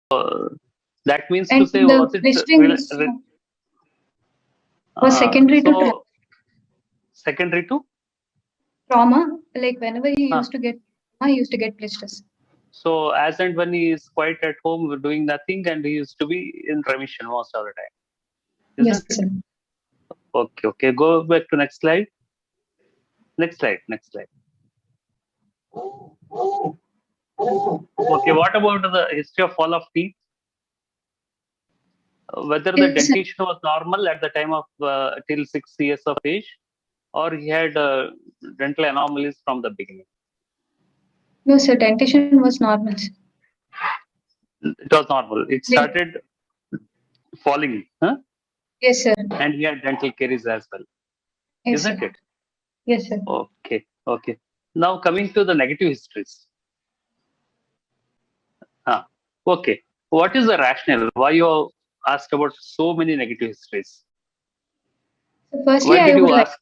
that means And to say, the was it blistering was secondary to secondary to trauma. Like whenever he huh. used to get trauma, he used to get blisters. So as and when he is quite at home doing nothing, and he used to be in remission most of the time, isn't Yes, it? sir. Okay. Go back to next slide. Next slide. Okay, what about the history of fall of teeth? Whether the Yes, sir. dentition was normal at the time of till 6 years of age, or he had dental anomalies from the beginning. No, sir. Dentition was normal. Sir. It was normal. It started falling, huh? Yes, sir. And he had dental caries as well, Yes, isn't sir. it? Yes, sir. Okay. Now coming to the negative histories. Okay. What is the rationale? Why you asked about so many negative histories? So firstly, Why I did would you like. ask?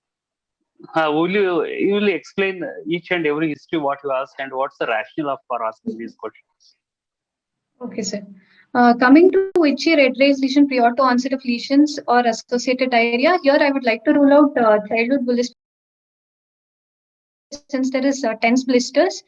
Will you explain each and every history what you asked, and what's the rationale for asking these questions? Okay, sir. Coming to itchy red raised lesion prior to onset of lesions or associated diarrhea, here I would like to rule out childhood bullous since there is tense blisters.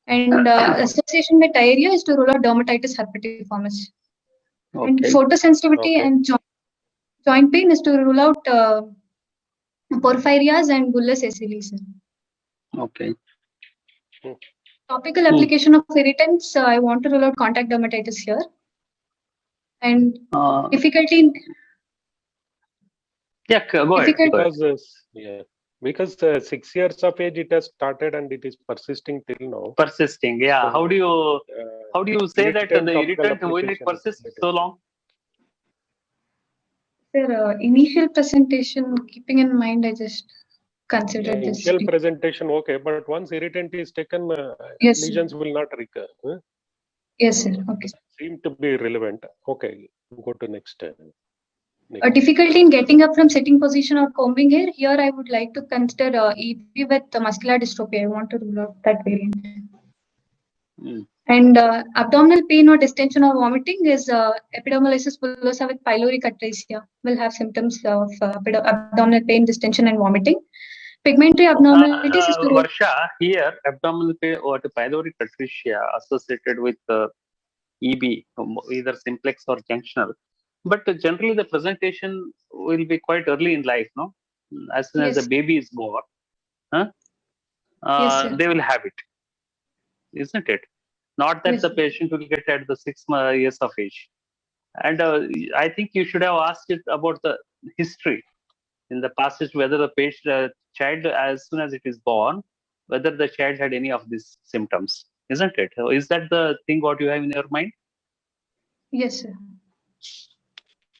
And association with diarrhea is to rule out dermatitis herpetiformis. Okay. And photosensitivity and joint pain is to rule out porphyrias and bullous acilis. Okay. Topical application of irritants, I want to rule out contact dermatitis here. And difficulty in... Yeah, go ahead. Because 6 years of age it has started and it is persisting till now. Persisting, yeah. So, how do you say that the irritant will it persist so long? Sir, initial presentation, keeping in mind, I just considered this. Initial presentation, okay, but once irritant is taken, yes, lesions sir. will not recur. Huh? Yes, sir. Okay. Seem to be relevant. Okay, go to next. A difficulty in getting up from sitting position or combing hair. Here, I would like to consider EB with muscular dystrophy. I want to rule out that variant. And abdominal pain or distension or vomiting is epidermolysis bullosa with pyloric atresia. Will have symptoms of abdominal pain, distension, and vomiting. Pigmentary abnormalities is Varsha, here abdominal pain or pyloric atresia associated with EB, either simplex or junctional. But generally, the presentation will be quite early in life, no? As soon as the baby is born, they will have it, isn't it? Not that the patient will get at the 6 years of age. And I think you should have asked it about the history in the past, whether the patient, child, as soon as it is born, whether the child had any of these symptoms, isn't it? Is that the thing what you have in your mind? Yes, sir.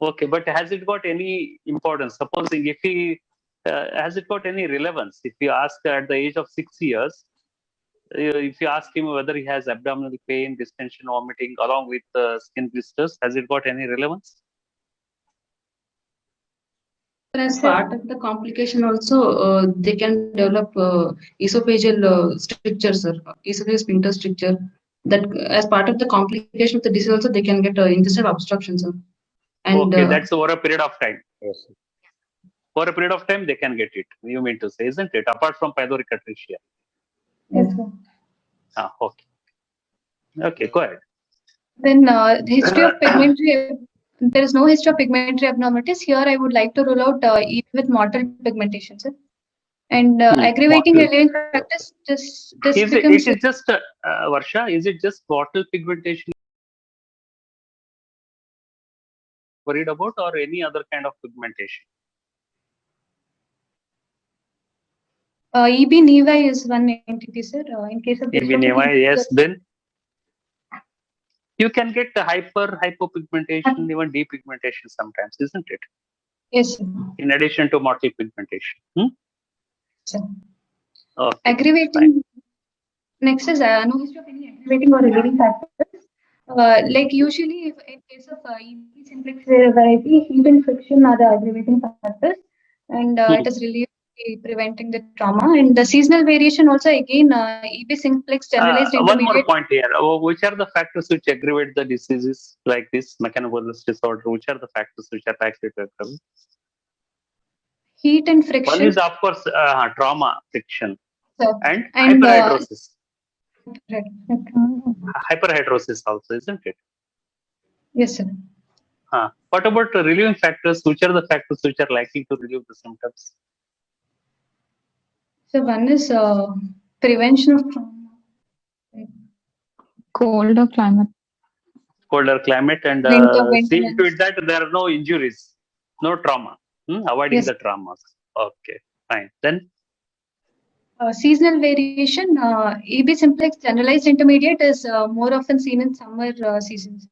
Okay, but has it got any importance? Supposing if he has it got any relevance? If you ask at the age of 6 years, if you ask him whether he has abdominal pain, distension, vomiting, along with skin blisters, has it got any relevance? As part of the complication, also they can develop esophageal strictures, esophageal sphincter stricture. That as part of the complication of the disease, also they can get intestinal obstructions. And okay, that's over a period of time. Yes. For a period of time, they can get it. You mean to say, isn't it? Apart from pyloric atresia. Yes, sir. Okay. Okay, go ahead. Then the history of pigmentary. There is no history of pigmentary abnormalities. Here, I would like to rule out even with moderate pigmentation, sir. And aggravating alien practice, this becomes. It is just Varsha. Is it just bottle pigmentation worried about, or any other kind of pigmentation? EB nevi is one entity, sir. In case of EB nevi, yes. Then you can get hypopigmentation, even depigmentation sometimes, isn't it? Yes, sir. In addition to motile pigmentation. Sir. Okay, aggravating. Next is no history of any aggravating or relieving factors. Like usually, if in case of EB simplex variety, heat and friction are the aggravating factors, and it is really preventing the trauma. And the seasonal variation also again, EB simplex generalized One more intermediate. point here. Which are the factors which aggravate the diseases like this mechanobolus disorder? Which are the factors which are likely to aggravate? Heat and One friction. is, of course, trauma, friction, Sir. and And hyperhidrosis. right. Hyperhidrosis also, isn't it? Yes, sir. What about the relieving factors? Which are the factors which are likely to relieve the symptoms? So one is prevention of trauma. Colder climate. Colder climate, and Winter seeing to maintenance. it that there are no injuries, no trauma. Avoiding Yes. the traumas. Okay, fine. Then Seasonal variation, EB simplex generalized intermediate is more often seen in summer seasons.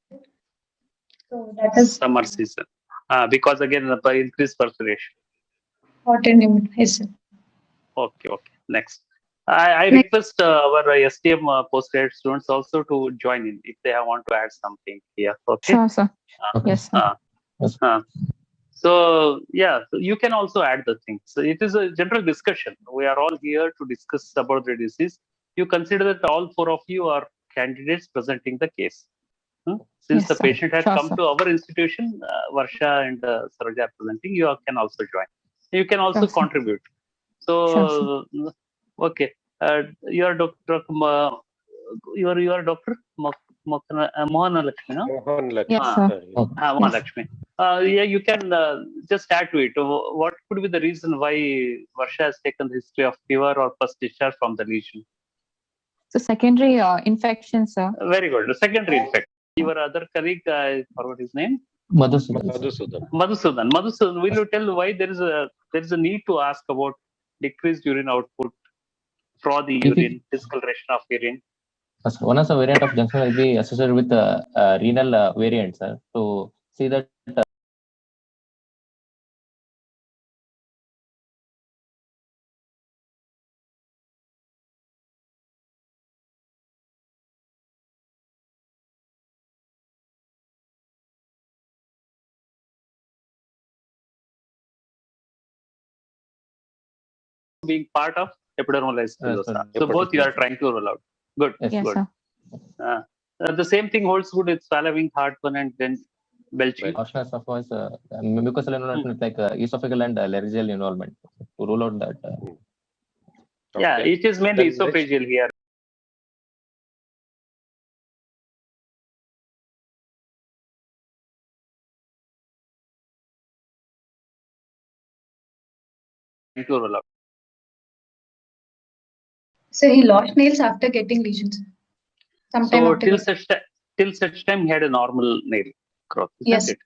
So that is summer season. Because again, the increased perspiration. hot and humid. Yes, sir. Okay. Next. I Next. request our STM postgraduate students also to join in if they want to add something here. Okay. Sure, sir. Yes, sir. So yeah, so you can also add the things. So it is a general discussion. We are all here to discuss about the disease. You consider that all four of you are candidates presenting the case. Since Yes, the sir. patient has Sure, come sir. to our institution, Varsha and Saroja are presenting, you can also join. You can also Sure, sir. contribute. Sure, So, okay. You are Dr. You are Dr. Mohana Lakshmi, no? Mohan Lakshmi. Yes, sir. Mohan Yes. Lakshmi. Yeah, you can just add to it. What could be the reason why Varsha has taken the history of fever or first discharge from the lesion? So secondary infection, sir. Very good. The secondary infection. Your other colleague, I forgot his name. Madhusudan. Madhusudan, will you tell why there is a need to ask about decreased urine output, frothy urine, discoloration of urine? One of the variant of junction will be associated with renal variant, sir. To see that Being part of epidermolysis bullosa. sir. So both you are trying to rule out. Good. Yes, Yes, good. sir. The same thing holds good with swallowing, heartburn, and then belching. option of was mucosal involvement like esophageal and laryngeal involvement. To rule out that. Yeah, Okay. it is mainly Then next- esophageal here. To rule out. So he lost nails after getting lesions. Sometime So after till such time he had a normal nail growth, isn't Yes. it?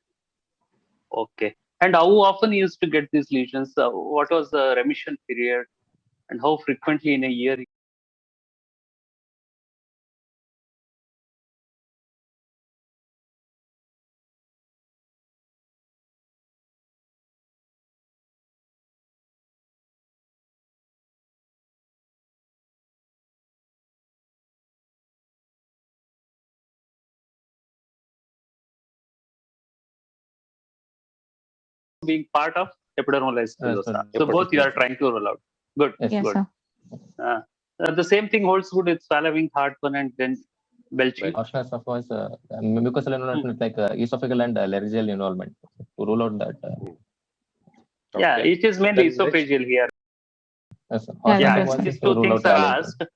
Okay. And how often he used to get these lesions? What was the remission period? And how frequently in a year? Being part of epidermolysis bullosa. sir. So both you are trying to rule out. Good. Yes, Yes, good. sir. The same thing holds good with swallowing, heartburn, and then belching. Option of was mucosal involvement like esophageal and laryngeal involvement. To rule out that. Yeah, Okay. it is mainly Then next- esophageal here. Yes, sir. Yeah, Option Yeah, that's was right. these to two rule things out are allergen.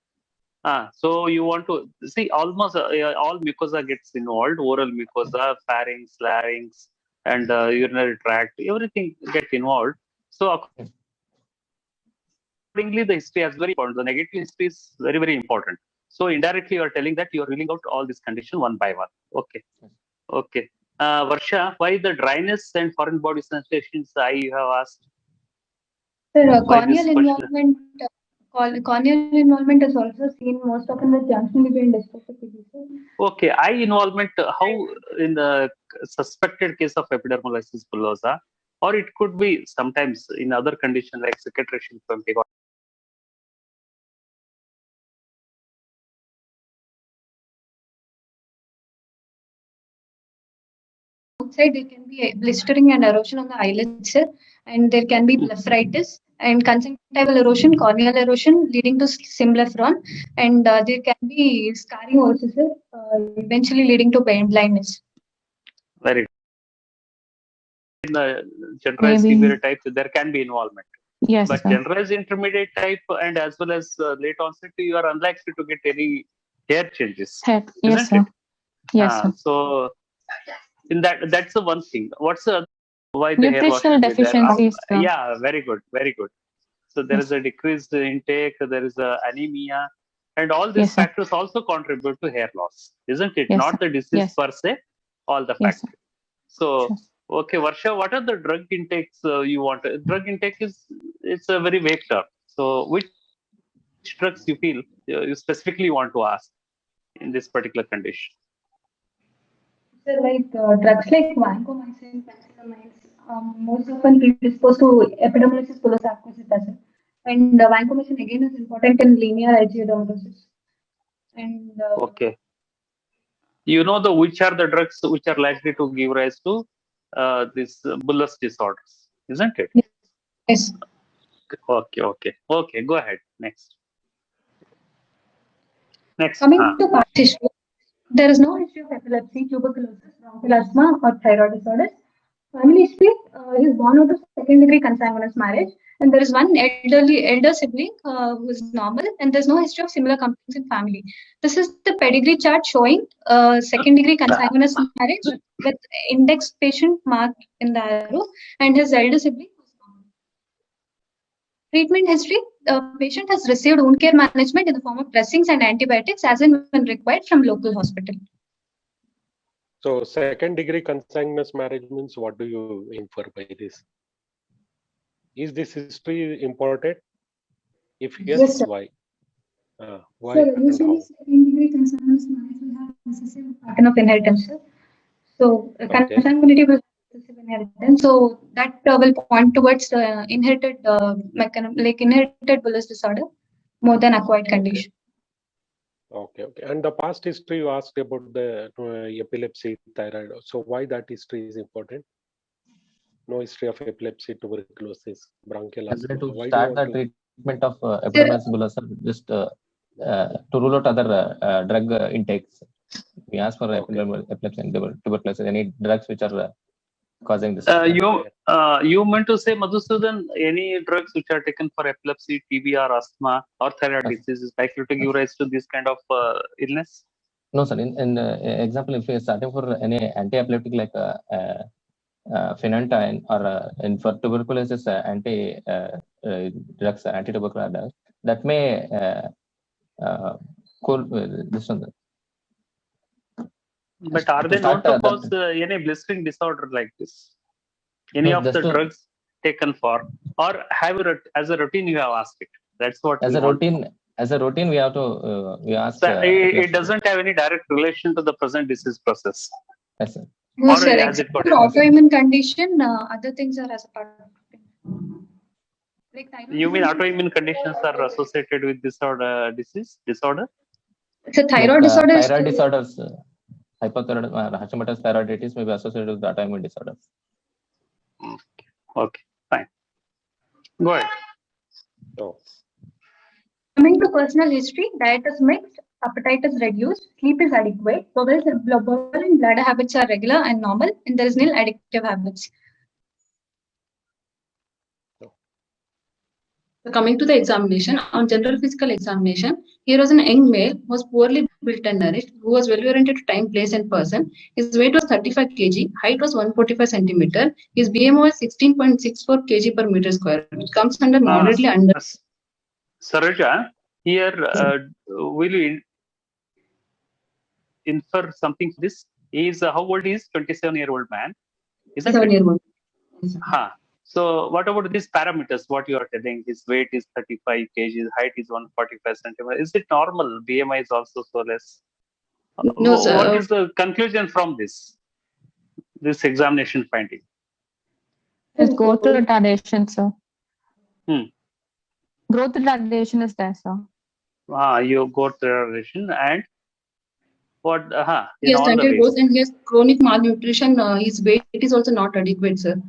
asked. So you want to see almost all mucosa gets involved, oral mucosa, pharynx, larynx, and urinary tract, everything gets involved. So accordingly, the history is very important. The negative history is very, very important. So indirectly, you are telling that you are ruling out all these conditions one by one. Okay. Okay. Varsha, why the dryness and foreign body sensations you have asked? Sir, Why this corneal question? involvement. Corneal involvement is also seen most often with junction between dystrophic diseases. Okay, eye involvement, how in the suspected case of epidermolysis bullosa, or it could be sometimes in other conditions like cicatricial pemphigoid outside there can be blistering and erosion on the eyelids, sir, and there can be blepharitis and conjunctival erosion, corneal erosion leading to symblepharon, and there can be scarring also, sir, eventually leading to blindness. Very good. In the generalized Maybe. severe type, there can be involvement. Yes, But sir. generalized intermediate type and as well as late onset, you are unlikely to get any hair changes. Yes, Isn't sir. it? Yes, sir. So in that's the one thing. What's the why the hair loss Nutritional should be there? deficiencies, sir. Yeah, very good, very good. So there is a decreased intake, there is a anemia, and all these Yes, sir. factors also contribute to hair loss, isn't it? Yes, Not sir. the disease Yes. per se, all the Yes, sir. factors. So Sure. okay, Varsha, what are the drug intakes you want? Drug intake it's a very vague term. So which drugs you feel you specifically want to ask in this particular condition? So, like drugs like vancomycin, penicillamines, most often predisposed to epidermolysis bullosa acquisita, and vancomycin again is important in linear angiodermatosis. And Okay. You know which are the drugs which are likely to give rise to this bullous disorders, isn't it? yes, Okay. Go ahead. Next. coming to past history, there is no history of epilepsy, tuberculosis, bronchial asthma, or thyroid disorders. Family history is born out of second degree consanguineous marriage, and there is one elder sibling who is normal, and there's no history of similar complaints in family. This is the pedigree chart showing second degree consanguineous marriage with index patient marked in the arrow, and his elder sibling was normal. Treatment history: the patient has received wound care management in the form of dressings and antibiotics as and when required from local hospital. So second degree consanguineous marriage means what do you infer by this? Is this history important? If yes, Yes, sir. why? Why So and usually how? second degree consanguineous marriage will have recessive pattern of inheritance, sir. So Okay. consanguinity will have recessive inheritance. So that will point towards inherited mechanism, like inherited bullous disorder, more than acquired condition. Okay. And the past history you asked about the epilepsy, thyroid. So why that history is important? No history of epilepsy, tuberculosis, bronchial As well asthma. to Why do you start the want to? treatment of epidermolysis bullosa, just to rule out other drug intakes. We ask for Okay. epilepsy and tuberculosis, any drugs which are causing this. You meant to say, Madhusudan, any drugs which are taken for epilepsy, TB, or asthma, or thyroid Yes. disease is likely to give rise to this kind of illness? No, sir. In example, if we are starting for any anti-epileptic like phenytoin or in for tuberculosis anti drugs, anti-tubercular drugs, that may cool this one. But are To they known start, to cause any blistering disorder like this? Any No, of just the to- drugs taken for, or have you as a routine you have asked it? That's what as we a want. routine we have to we ask. So it doesn't have any direct relation to the present disease process. Yes, sir. No, Or sir. has it Except got for any- autoimmune condition, other things are as a part of it. Like thyroid You mean disease. autoimmune conditions are associated with disorder? It's a thyroid Like, disorder. thyroid disorders, hypothyroid, Hashimoto's thyroiditis may be associated with autoimmune disorders. Okay, fine. Go ahead. Oh. Coming to personal history, diet is mixed, appetite is reduced, sleep is adequate, bowel and bladder habits are regular and normal, and there is nil addictive habits. So coming to the examination, on general physical examination, here was an young male who was poorly built and nourished, who was well oriented to time, place, and person. His weight was 35 kg, height was 145 centimeter. His BMI was 16.64 kg per meter square, which comes under moderately under. Saroja, here will you infer something for this? How old is 27-year-old man? Isn't it? 7-year-old. So what about these parameters? What you are telling? His weight is 35 kg, height is 145 centimeters. Is it normal? BMI is also so less. No, sir. What is the conclusion from this examination finding? It's growth retardation, sir. Hmm. Growth retardation is there, sir. You got the relation and What? He In has all the stunted ways. growth and he has chronic malnutrition. His weight is also not adequate, sir.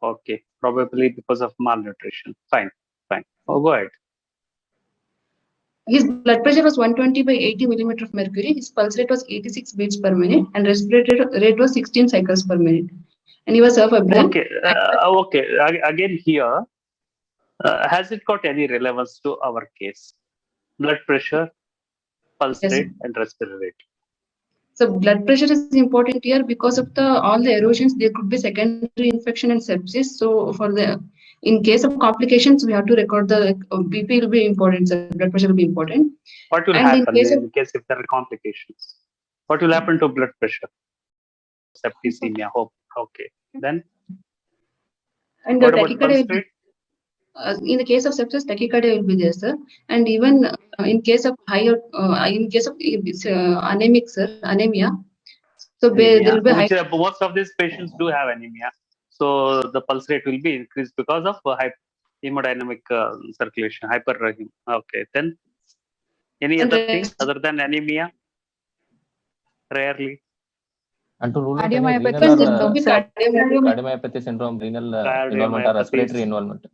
Okay, probably because of malnutrition. Fine. Oh, go ahead. His blood pressure was 120 by 80 millimeter of mercury. His pulse rate was 86 beats per minute, and respiratory rate was 16 cycles per minute. And he was febrile. Okay. Again here, has it got any relevance to our case? Blood pressure, pulse Yes, rate, sir. and respiratory rate. So blood pressure is important here because of all the erosions. There could be secondary infection and sepsis. So in case of complications, we have to record the BP will be important. So blood pressure will be important. What will And in happen case in of case if there are complications? What will happen to blood pressure? Septicemia. Okay. Then and what about pulse rate? in the case of sepsis, tachycardia will be there, sir. And even in case of anemic, sir, anemia. So there will be Which most of these patients do have anemia. So the pulse rate will be increased because of hemodynamic circulation, Okay. Then any and other thing other than anemia? Rarely. And to rule out any Cardiomyopathy renal there or could be cardiomyopathy. cardiomyopathy syndrome, renal involvement or respiratory involvement.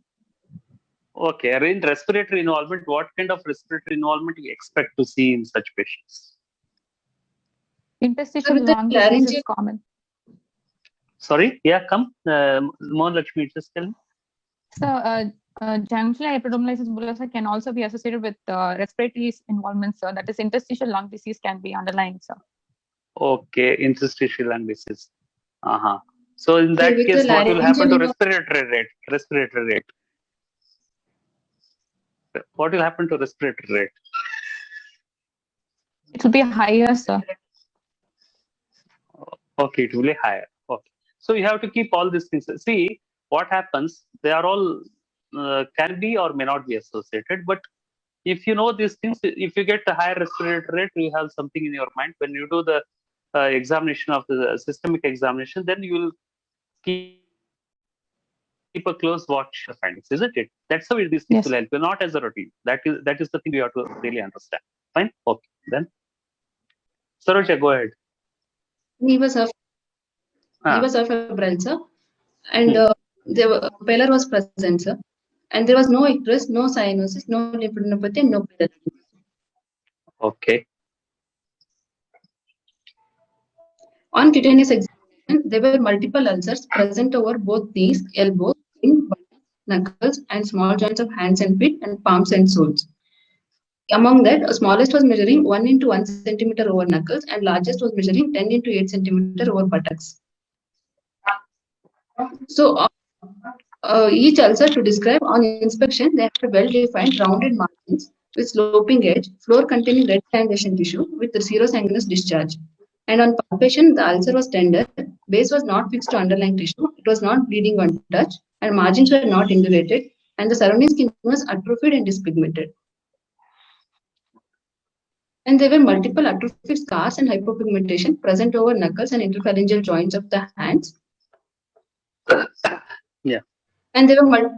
Okay. In respiratory involvement, what kind of respiratory involvement do you expect to see in such patients? Interstitial With the lung disease laryngeal- is common. Sorry, come. Mohan Lakshmi, just tell me. So, junctional epidermolysis bullosa can also be associated with respiratory involvement, sir. That is, interstitial lung disease can be underlying, sir. Okay, interstitial lung disease. So in that with case, the what will happen to laryngeal respiratory rate? What will happen to respiratory rate? It will be higher, sir. Okay, it will be higher. Okay. So you have to keep all these things. See what happens. They are all can be or may not be associated. But if you know these things, if you get a higher respiratory rate, you have something in your mind. When you do the examination of the systemic examination, then you will keep a close watch of findings, isn't it? That's how these things Yes. will help you, not as a routine. That is the thing you have to really understand. Fine. Okay. Then Saroja, go ahead. he was febrile, sir. And the pallor was present, sir. And there was no icterus, no cyanosis, no lymphadenopathy, and no pallor. Okay. On cutaneous examination, there were multiple ulcers present over both knees, elbows, knuckles, and small joints of hands and feet, and palms and soles. Among that, smallest was measuring 1 into 1 centimeter over knuckles, and largest was measuring 10 into 8 centimeter over buttocks. So, each ulcer to describe on inspection, they have well-defined rounded margins with sloping edge, floor containing red granulation tissue with the serosanguinous discharge. And on palpation, the ulcer was tender, base was not fixed to underlying tissue, it was not bleeding on touch, and margins were not indurated, and the surrounding skin was atrophied and dyspigmented. And there were multiple atrophic scars and hypopigmentation present over knuckles and interphalangeal joints of the hands. Yeah. And there were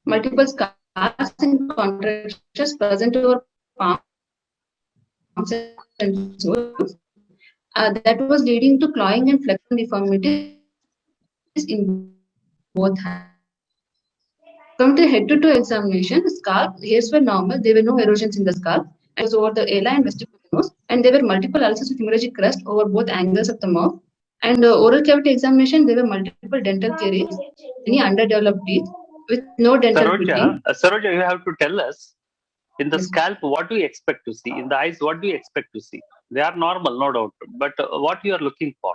multiple scars and contractures present over palms and soles. That was leading to clawing and flexural deformities in both hands. Come to head-to-toe examination, the scalp hairs were normal. There were no erosions in the scalp. It was over the ala and vestibular nose, and there were multiple ulcers with hemorrhagic crust over both angles of the mouth. And oral cavity examination, there were multiple dental caries, any underdeveloped teeth with no dental fitting. Saroja, you have to tell us in the Yes. scalp what do you expect to see? In the eyes, what do you expect to see? They are normal, no doubt. But what you are looking for?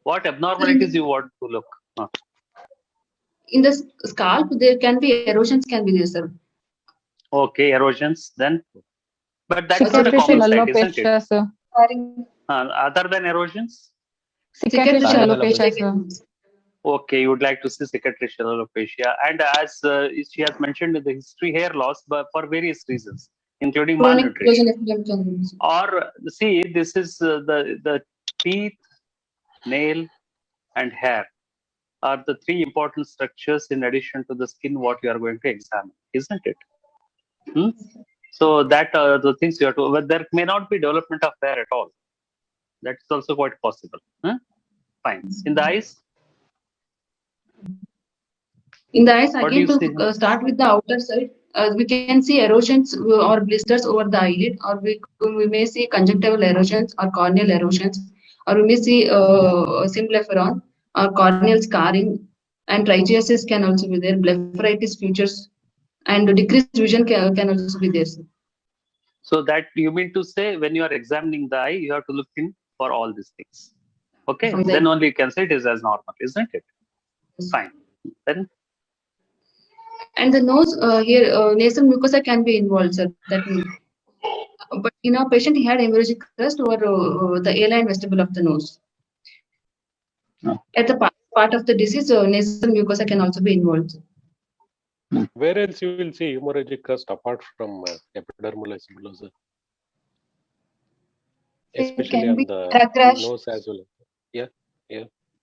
What abnormalities you want to look? In the scalp, there can be erosions can be there, sir. Okay, erosions then. But that's not a Cicatricial common sight, isn't it? alopecia, sir. Other than erosions? Cicatricial Cicatricial alopecia, sir. Okay, you would like to see cicatricial alopecia. And as she has mentioned in the history, hair loss but for various reasons, including Chronic malnutrition. erosion can be there. Or see, this is the teeth, nail, and hair are the three important structures in addition to the skin what you are going to examine, isn't it? So that are the things you have to, but there may not be development of hair at all. That's also quite possible. Huh? Fine. In the eyes, In the eyes, what do again, you see? to start with the outer side, we can see erosions or blisters over the eyelid, or we may see conjunctival erosions or corneal erosions, or we may see symblepharon or corneal scarring, and trichiasis can also be there, blepharitis features, and decreased vision can also be there. Sir. So that you mean to say when you are examining the eye, you have to look in for all these things. Okay, From then the- only you can say it is as normal, isn't it? Fine. Then And the nose here, nasal mucosa can be involved, sir. That means, but in our patient, he had hemorrhagic crust over the A-line vestibule of the nose. Oh. At the part of the disease, nasal mucosa can also be involved. Where else you will see hemorrhagic crust apart from epidermolysis bullosa? It Especially can on be the drug rash. nose as well.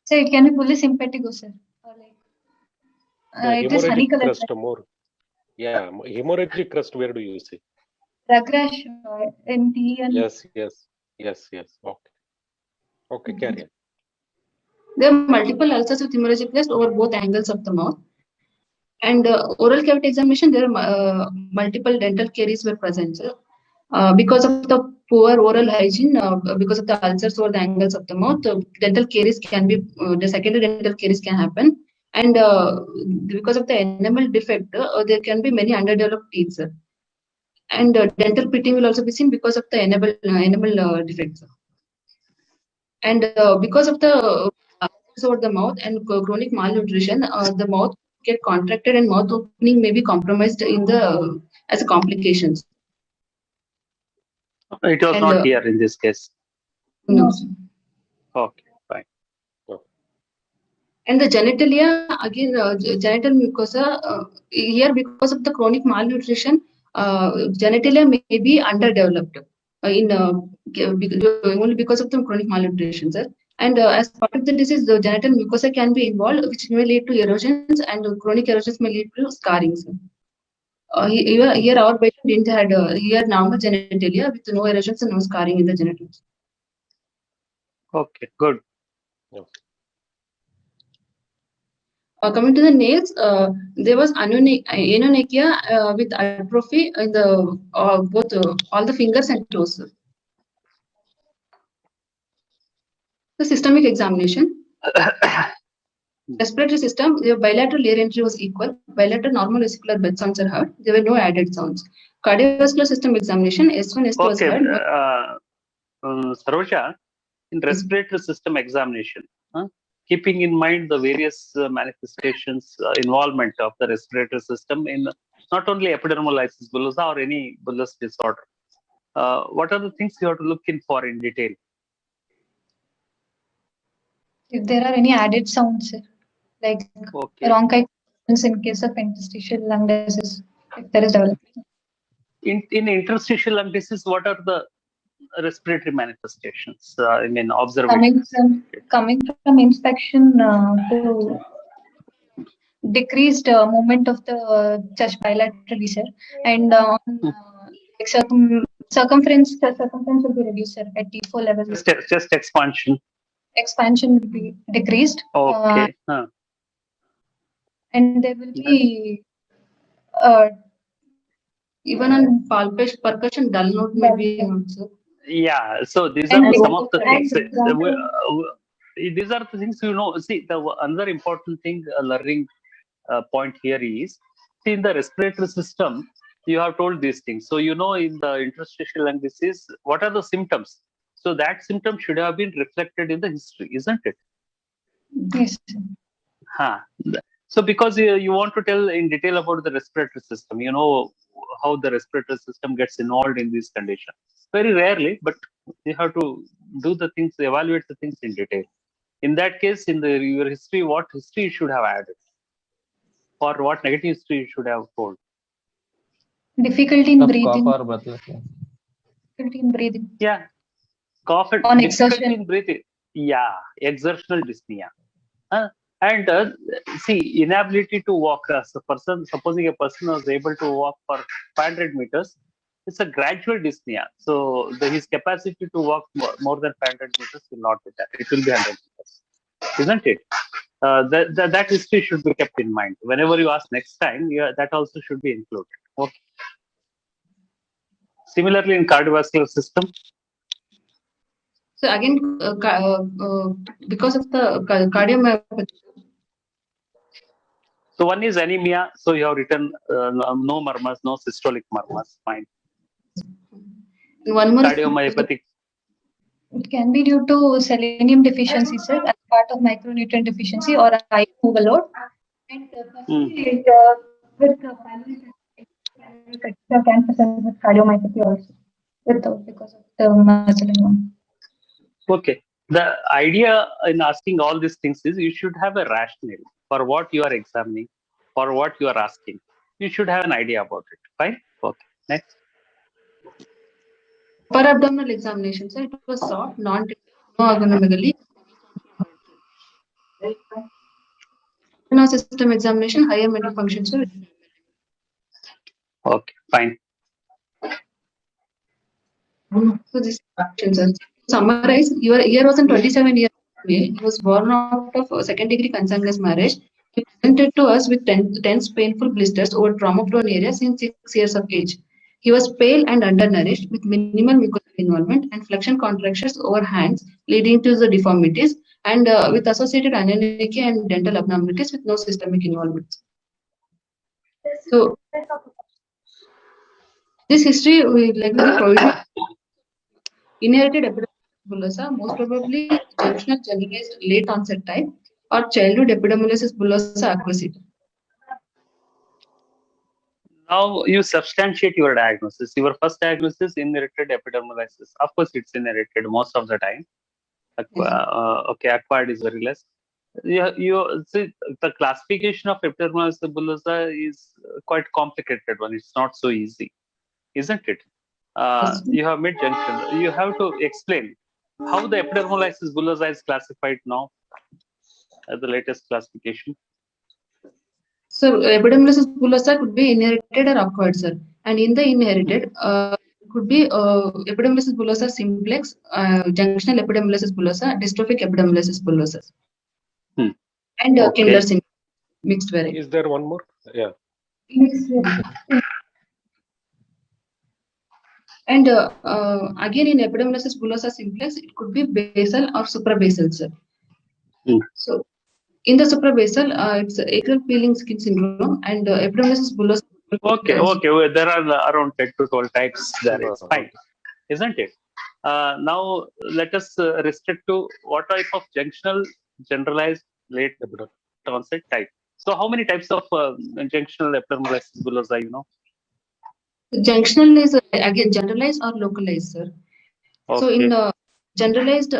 So it can be polysympathetic, sir. Or like, it is honey Hemorrhagic colored. crust more. Yeah, hemorrhagic crust, where do you see? Drug rash in tea and Yes. Okay. Okay, carry on. There are multiple ulcers with hemorrhagic crust over both angles of the mouth. And oral cavity examination, there are multiple dental caries were present. Sir. Because of the poor oral hygiene, because of the ulcers over the angles of the mouth, dental caries can be, the secondary dental caries can happen. And because of the enamel defect, there can be many underdeveloped teeth. Sir. And dental pitting will also be seen because of the enamel defects. And because of the ulcers over the mouth and chronic malnutrition, the mouth get contracted and mouth opening may be compromised in the as a complications. it was And, not here in this case. No. Okay, fine. And the genitalia, again, genital mucosa, here because of the chronic malnutrition, genitalia may be underdeveloped only because of the chronic malnutrition, sir. And as part of the disease, the genital mucosa can be involved, which may lead to erosions, and chronic erosions may lead to scarring. Sir. Here our patient didn't had he had normal genitalia with no erosions and no scarring in the genitals. Okay, good. Coming to the nails, there was anonychia with atrophy in the both all the fingers and toes. The systemic examination, respiratory system, the bilateral air entry was equal. Bilateral normal vesicular bed sounds are heard. There were no added sounds. Cardiovascular system examination, S1, S2 was Okay, heard. Saroja, in respiratory system examination, keeping in mind the various manifestations, involvement of the respiratory system in not only epidermolysis bullosa or any bullous disorder, what are the things you have to look in for in detail? if there are any added sounds, sir, like bronchitis in case of interstitial lung disease, if there is development. In interstitial lung disease, what are the respiratory manifestations? I mean, observations. Coming from inspection to decreased movement of the chest bilaterally, sir, and like circumference will be reduced, sir, at T4 level. Chest expansion. Expansion will be decreased. Okay. And there will be even on percussion, dull note may be also. Yeah, so these are some of the things. These are the things See, the another important thing, learning point here is, see, in the respiratory system, you have told these things. So in the interstitial lung disease, what are the symptoms? So that symptom should have been reflected in the history, isn't it? Yes. So because you want to tell in detail about the respiratory system, how the respiratory system gets involved in these conditions. Very rarely, but you have to do the things, evaluate the things in detail. In that case, in your history, what history you should have added? Or what negative history you should have told? Difficulty in breathing. Cough or breathlessness. Difficulty in breathing. Yeah. Cough and difficulty in breathing. Yeah. Exertional dyspnea. And see, inability to walk as a person, supposing a person was able to walk for 500 meters, It's a gradual dyspnea. So his capacity to walk more than 500 meters will not be that. It will be 100 meters, isn't it? That history should be kept in mind. Whenever you ask next time, that also should be included. Okay. Similarly, in cardiovascular system, So again, because of the cardiomyopathy. so one is anemia. So you have written no murmurs, no systolic murmurs. Fine. One more. Cardiomyopathic. It can be due to selenium deficiency, sir, as part of micronutrient deficiency or iron overload. And firstly, with primary can present with cardiomyopathy also, because of the muscle involvement. Okay. The idea in asking all these things is you should have a rationale for what you are examining, for what you are asking. You should have an idea about it. Fine. Okay. Next. Per abdominal examination, sir, it was soft, no organomegaly. Now system examination, higher mental function, sir. Okay. Fine. So this sir. Summarize, your year was in 27 years. He was born out of a second degree consanguineous marriage. He presented to us with tense painful blisters over trauma-prone areas since 6 years of age. He was pale and undernourished with minimal mucosal involvement and flexion contractions over hands, leading to the deformities and with associated anonychia and dental abnormalities with no systemic involvement. So this history we like the provision inherited epidermolysis bullosa, most probably junctional generalized late onset type or childhood epidermolysis bullosa acquisita. Now you substantiate your diagnosis. Your first diagnosis, inherited epidermolysis. Of course, it's inherited most of the time. Okay, acquired is very less. You see, the classification of epidermolysis bullosa is quite complicated one. It's not so easy, isn't it? You have mid junction. You have to explain how the epidermolysis bullosa is classified now as the latest classification. So epidermolysis bullosa could be inherited or acquired, sir. And in the inherited, could be epidermolysis bullosa simplex, junctional epidermolysis bullosa, dystrophic epidermolysis bullosa, and Okay. Kindler syndrome, mixed variant. Is there one more? Yeah. And again, in epidermolysis bullosa simplex, it could be basal or suprabasal, sir. So in the suprabasal, it's atrial peeling skin syndrome and epidermolysis bullosa. Okay. Well, there are around 10 to 12 types there. It's fine, isn't it? Now let us restrict to what type of junctional generalized late onset type. So how many types of junctional epidermolysis bullosa you know? Junctional is again generalized or localized, sir. Okay. So in generalized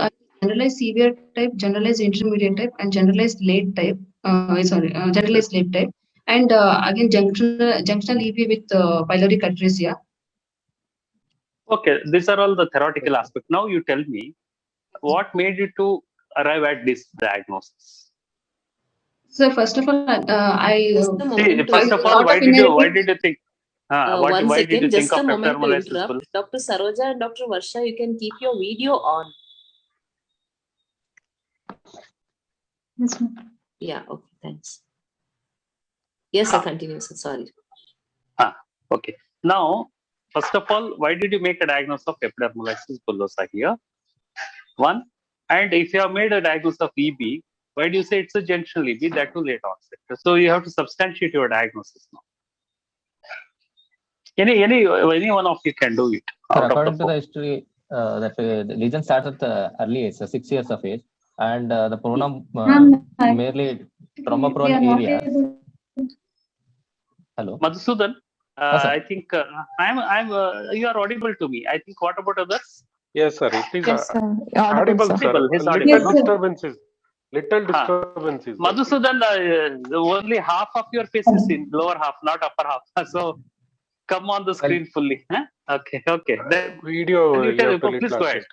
severe type, generalized intermediate type, and generalized late type. Generalized late type, and again junctional EB with pyloric atresia. Okay, these are all the theoretical aspects. Now you tell me, what made you to arrive at this diagnosis? So first of all, First of all, why did you think? Why did you think just of a moment to epidermolysis interrupt. bullosa? Dr. Saroja and Dr. Varsha, you can keep your video on. Yes, ma'am. Yeah, okay, thanks. Yes, I continue, sir. Sorry. Okay. Now, first of all, why did you make a diagnosis of epidermolysis bullosa here? One, and if you have made a diagnosis of EB, why do you say it's a junctional EB, that too late onset? So you have to substantiate your diagnosis now. Any one of you can do it. Sir, according to the history, that the lesion starts at early age, so 6 years of age, and the pronoun merely trauma-prone areas. Hello. Madhusudan, Sir. I think you are audible to me. I think what about others? Yes, sir. It is Yes, sir. audible, Sir. sir. He's Little audible. disturbances. Little disturbances. Madhusudan, only half of your face is in lower half, not upper half. So come on the screen fully. Huh? Okay. Then Video. you tell, please go ahead.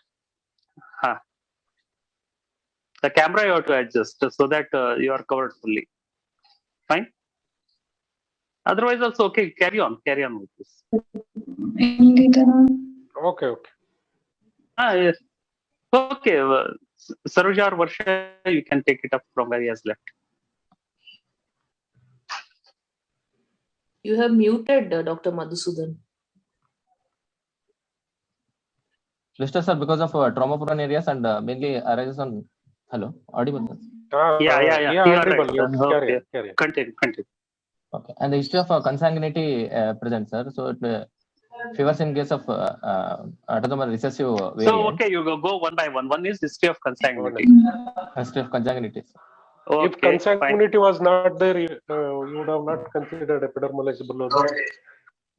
The camera you have to adjust so that you are covered fully. Fine. Otherwise, also okay. Carry on with this. Okay. Yes. Okay. Saroja or Varsha, you can take it up from where he has left. You have muted Dr. Madhusudan. Clusters are because of trauma-prone areas and mainly arises on. Hello, audible? Yeah. You are Audible. right. Yes. Okay. Carry on. Continue. Okay, and the history of consanguinity present, sir. So it fevers in case of autosomal recessive variants. So okay, you go one by one. One is history of consanguinity. History of consanguinity. Okay, if consanguinity was not there, you would have not considered epidermolysis bullosa.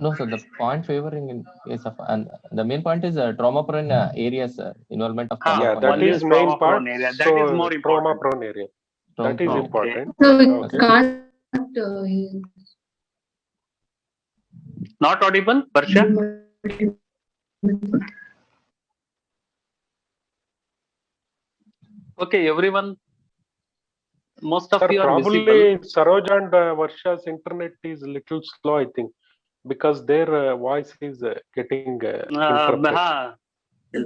No, sir. The point favoring in case of, and the main point is trauma-prone areas, involvement of trauma-prone That one is main part. area. That So is more important. trauma-prone area. That is Trauma-prone. important. So we Okay. can't. Not audible, Varsha? Okay, everyone. Most of Sir, you are probably visible. Saroj and Varsha's internet is little slow, I think, because their voice is getting interrupted.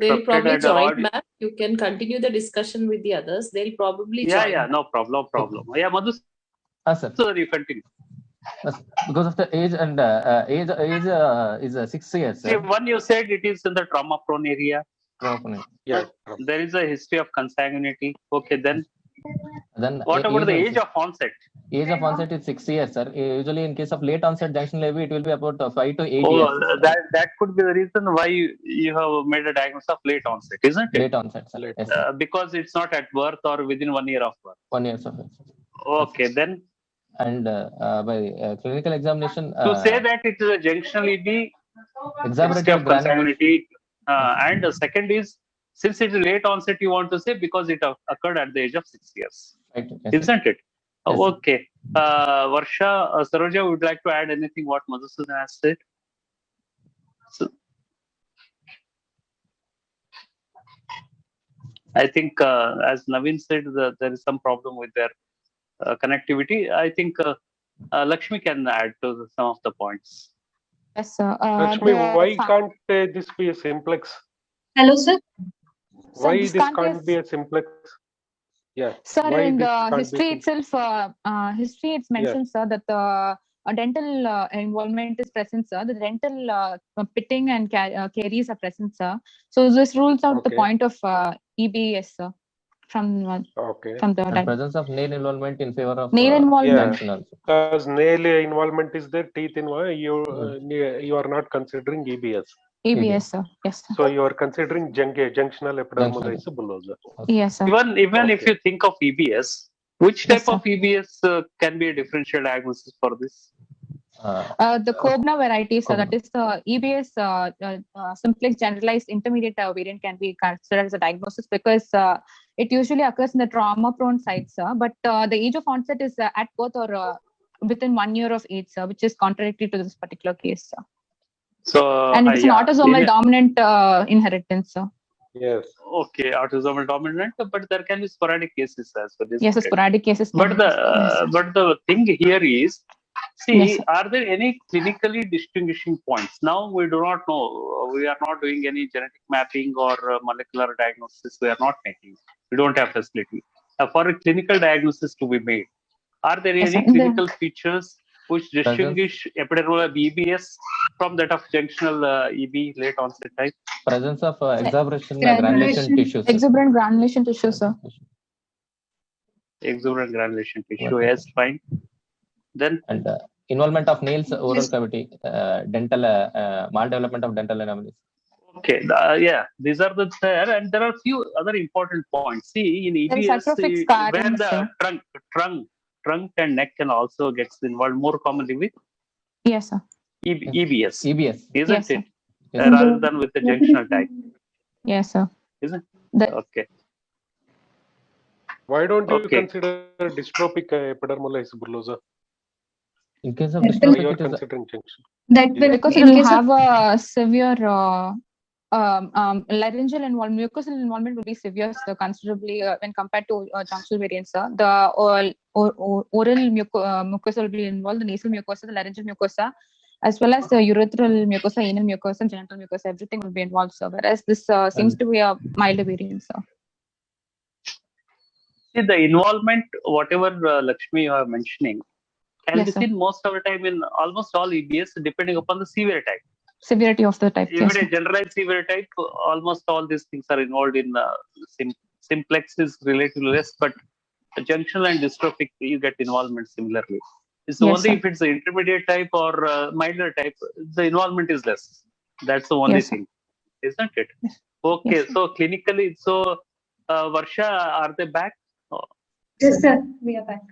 They'll probably and join back. You can continue the discussion with the others. They'll probably join. Yeah, no problem. Yeah, Madhu, Sir. so you continue. Because of the age and age is 6 years. See, one you said it is in the trauma-prone area. Trauma-prone. Yeah. There is a history of consanguinity. Okay, then what What about the age of onset? Age of onset is 6 years, sir. Usually, in case of late onset junctional AV, it will be about 5 to 8 years. That could be the reason why you have made a diagnosis of late onset, isn't it? Late onset, sir. Yes, sir. Because it's not at birth or within 1 year of birth. 1 year of age. Okay, then. And by clinical examination. To say that it is a junctional EB, exaggerated of consanguinity, and the second is, since it is late onset, you want to say because it occurred at the age of 6 years. Right. Yes, isn't it? Yes, okay. Varsha, Saroja, would like to add anything what Madhusudan has said? So, I think, as Naveen said, there is some problem with their connectivity. I think Lakshmi can add to some of the points. Yes, sir. Lakshmi, why can't this be a simplex? Hello, sir. Why this can't be a simplex? Yeah. Sir, why in this the can't history be itself, history it's mentioned, sir, that the dental involvement is present, sir. The dental pitting and caries are present, sir. So this rules out the point of EBS, sir. From the presence of nail involvement in favor of nail involvement. Yeah, because nail involvement is there, teeth involvement, you are not considering EBS. EBS, sir. Yes, sir. So you are considering junctional epidermolysis bullosa. Yes, sir. Even if you think of EBS, which type of EBS can be a differential diagnosis for this? The Kobna variety, so that is the EBS simplex generalized intermediate variant can be considered as a diagnosis because it usually occurs in the trauma-prone sites, but the age of onset is at birth or within 1 year of age, which is contradictory to this particular case. So, and it's an autosomal dominant inheritance. Yes. Okay, autosomal dominant, but there can be sporadic cases as well. Yes, sporadic cases. But the thing here is, see, are there any clinically distinguishing points? Now we do not know. We are not doing any genetic mapping or molecular diagnosis. We are not making. We don't have facility for a clinical diagnosis to be made. Are there any clinical features which distinguish epidermal EBS from that of junctional EB late onset type? Presence of exuberation granulation tissues. Exuberant granulation tissue, sir. Exuberant granulation tissue, yes, fine. Then and involvement of nails, oral cavity, dental maldevelopment of dental anomalies. Okay, yeah, these are the there, and there are few other important points. See, in EBS, where the trunk and neck can also gets involved more commonly with. Yes, sir. EBS, it? Yes, rather than with the junctional type. Yes, sir. Isn't it? Okay. Why don't you consider dystrophic epidermolysis bullosa? In case of dystrophic, you are considering junction. That will because it will have a severe laryngeal involvement, mucosal involvement will be severe, so considerably when compared to junctional variants. The oral mucosa will be involved, the nasal mucosa, the laryngeal mucosa, as well as the urethral mucosa, anal mucosa, and genital mucosa. Everything will be involved, sir. Whereas this seems to be a milder variant, sir. See, the involvement, whatever Lakshmi you are mentioning, can Yes, be sir. seen most of the time in almost all EBS, depending upon the severe type. Severity of the type. Even Yes, a sir. generalized severe type, almost all these things are involved in simplex is relatively less, but junctional and dystrophic, you get involvement similarly. It's Yes, only sir. if it's the intermediate type or milder type, the involvement is less. That's the only Yes, sir. thing, isn't it? Yes. Okay, Yes, sir. so clinically, so Varsha, are they back? Oh, Yes, sir. We are back.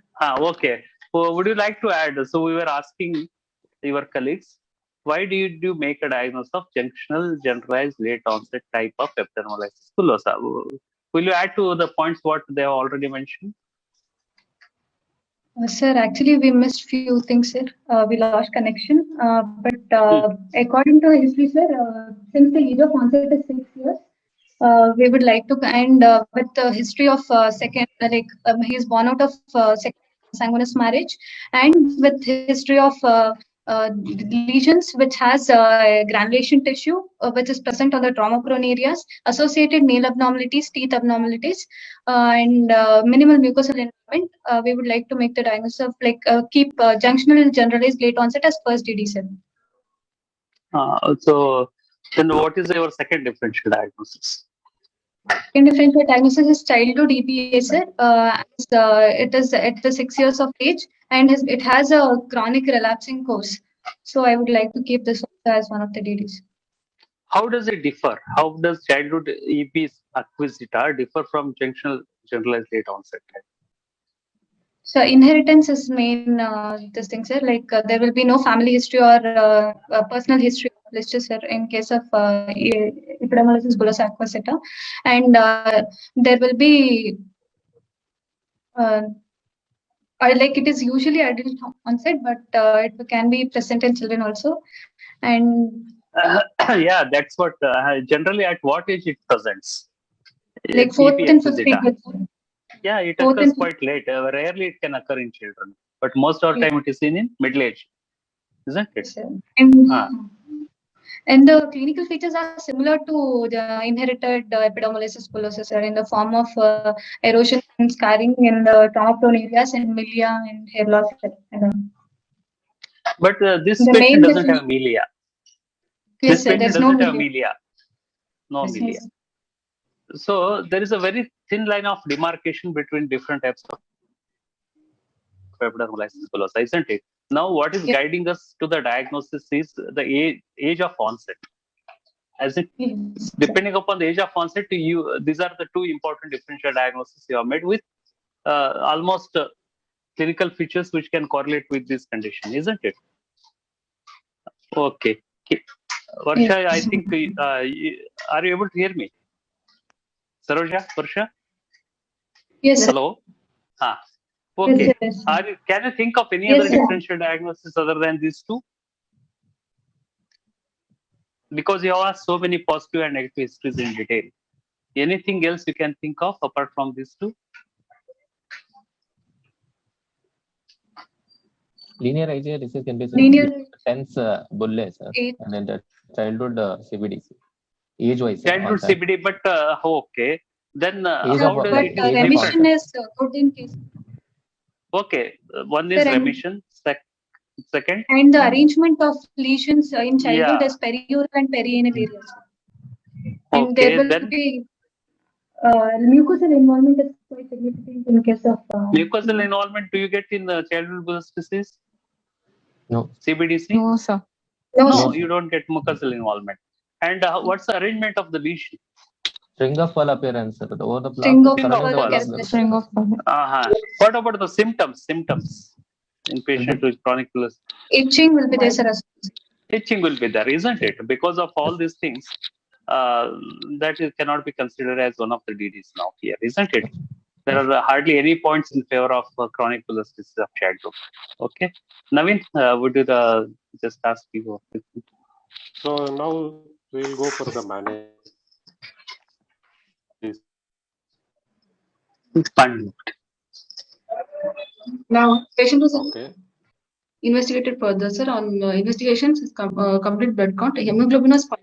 okay. So would you like to add? So we were asking your colleagues, why do you make a diagnosis of junctional generalized late onset type of epidermolysis bullosa? Will you add to the points what they have already mentioned? Sir, actually, we missed few things, sir. We lost connection. But according to history, sir, since the age of onset is 6 years, we would like to end with the history of second, he is born out of second consanguineous marriage, and with history of lesions which has granulation tissue which is present on the trauma-prone areas, associated nail abnormalities, teeth abnormalities, and minimal mucosal involvement. We would like to make the diagnosis of keep junctional generalized late onset as first DD7. So then what is your second differential diagnosis? Second differential diagnosis is childhood EPA, sir. It is at the 6 years of age, and it has a chronic relapsing course. So I would like to keep this as one of the DDs. How does it differ? How does childhood EP acquisita differ from junctional generalized late onset type? So inheritance is main this thing, sir. There will be no family history or personal history listed, sir, in case of epidermolysis bullosa acquisita, and there will be it is usually adult onset, but it can be present in children also. And Yeah, that's what generally at what age it presents. like fourth EP and fifth acquisita. year. Yeah, it Fourth occurs and quite late. Rarely it can occur in children, but most of the time it is seen in middle age, isn't it? And the clinical features are similar to the inherited epidermolysis bullosa, sir, in the form of erosion and scarring in the trauma-prone areas and milia and hair loss. But this The patient main doesn't have difference- milia. Yes, This sir. patient There's no doesn't have milia. milia. No Yes, milia. yes. So there is a very thin line of demarcation between different types of epidermolysis bullosa, isn't it? Now, what is Yes. guiding us to the diagnosis is the age of onset. As it, Yes, depending upon the age of onset, these are the two important differential diagnoses you have made with almost clinical features which can correlate with this condition, isn't it? Okay. Varsha, Yes. I think, are you able to hear me? Saroja, Varsha? Yes, sir. Hello? Okay. Yes, yes. Can you think of any Yes, other sir. differential diagnosis other than these two? Because you have asked so many positive and negative histories in detail. Anything else you can think of apart from these two? Linear IgA disease can be Linear tense bulle, sir, age. and then the childhood CBDC, age-wise. Childhood CBD, but okay. Then Age Sir, of- how does but it age of remission onset. is good in case. Okay, one is Sir, and- remission. Second, And the arrangement of lesions in childhood Yeah. is perioral and perianal areas. And okay, there will then be mucosal involvement is quite significant in case of mucosal involvement. Do you get in the childhood burst disease? No. CBDC? No, sir. No, No, sir. you don't get mucosal involvement. And what's the arrangement of the lesion? String of pearl appearance, sir. Over the String of surrounding the pearl. blood. String of What about the symptoms? Symptoms in patients with chronic bullosa. Itching will be there, sir. Itching will be there, isn't it? Because of all these things, cannot be considered as one of the DDs now here, isn't it? There are hardly any points in favor of chronic bullosa disease of childhood. Okay, Naveen, would you just ask you? So now We'll go for the managed. Fine. Now, patient was Okay. investigated further, sir. On investigations, his complete blood count, hemoglobin was 5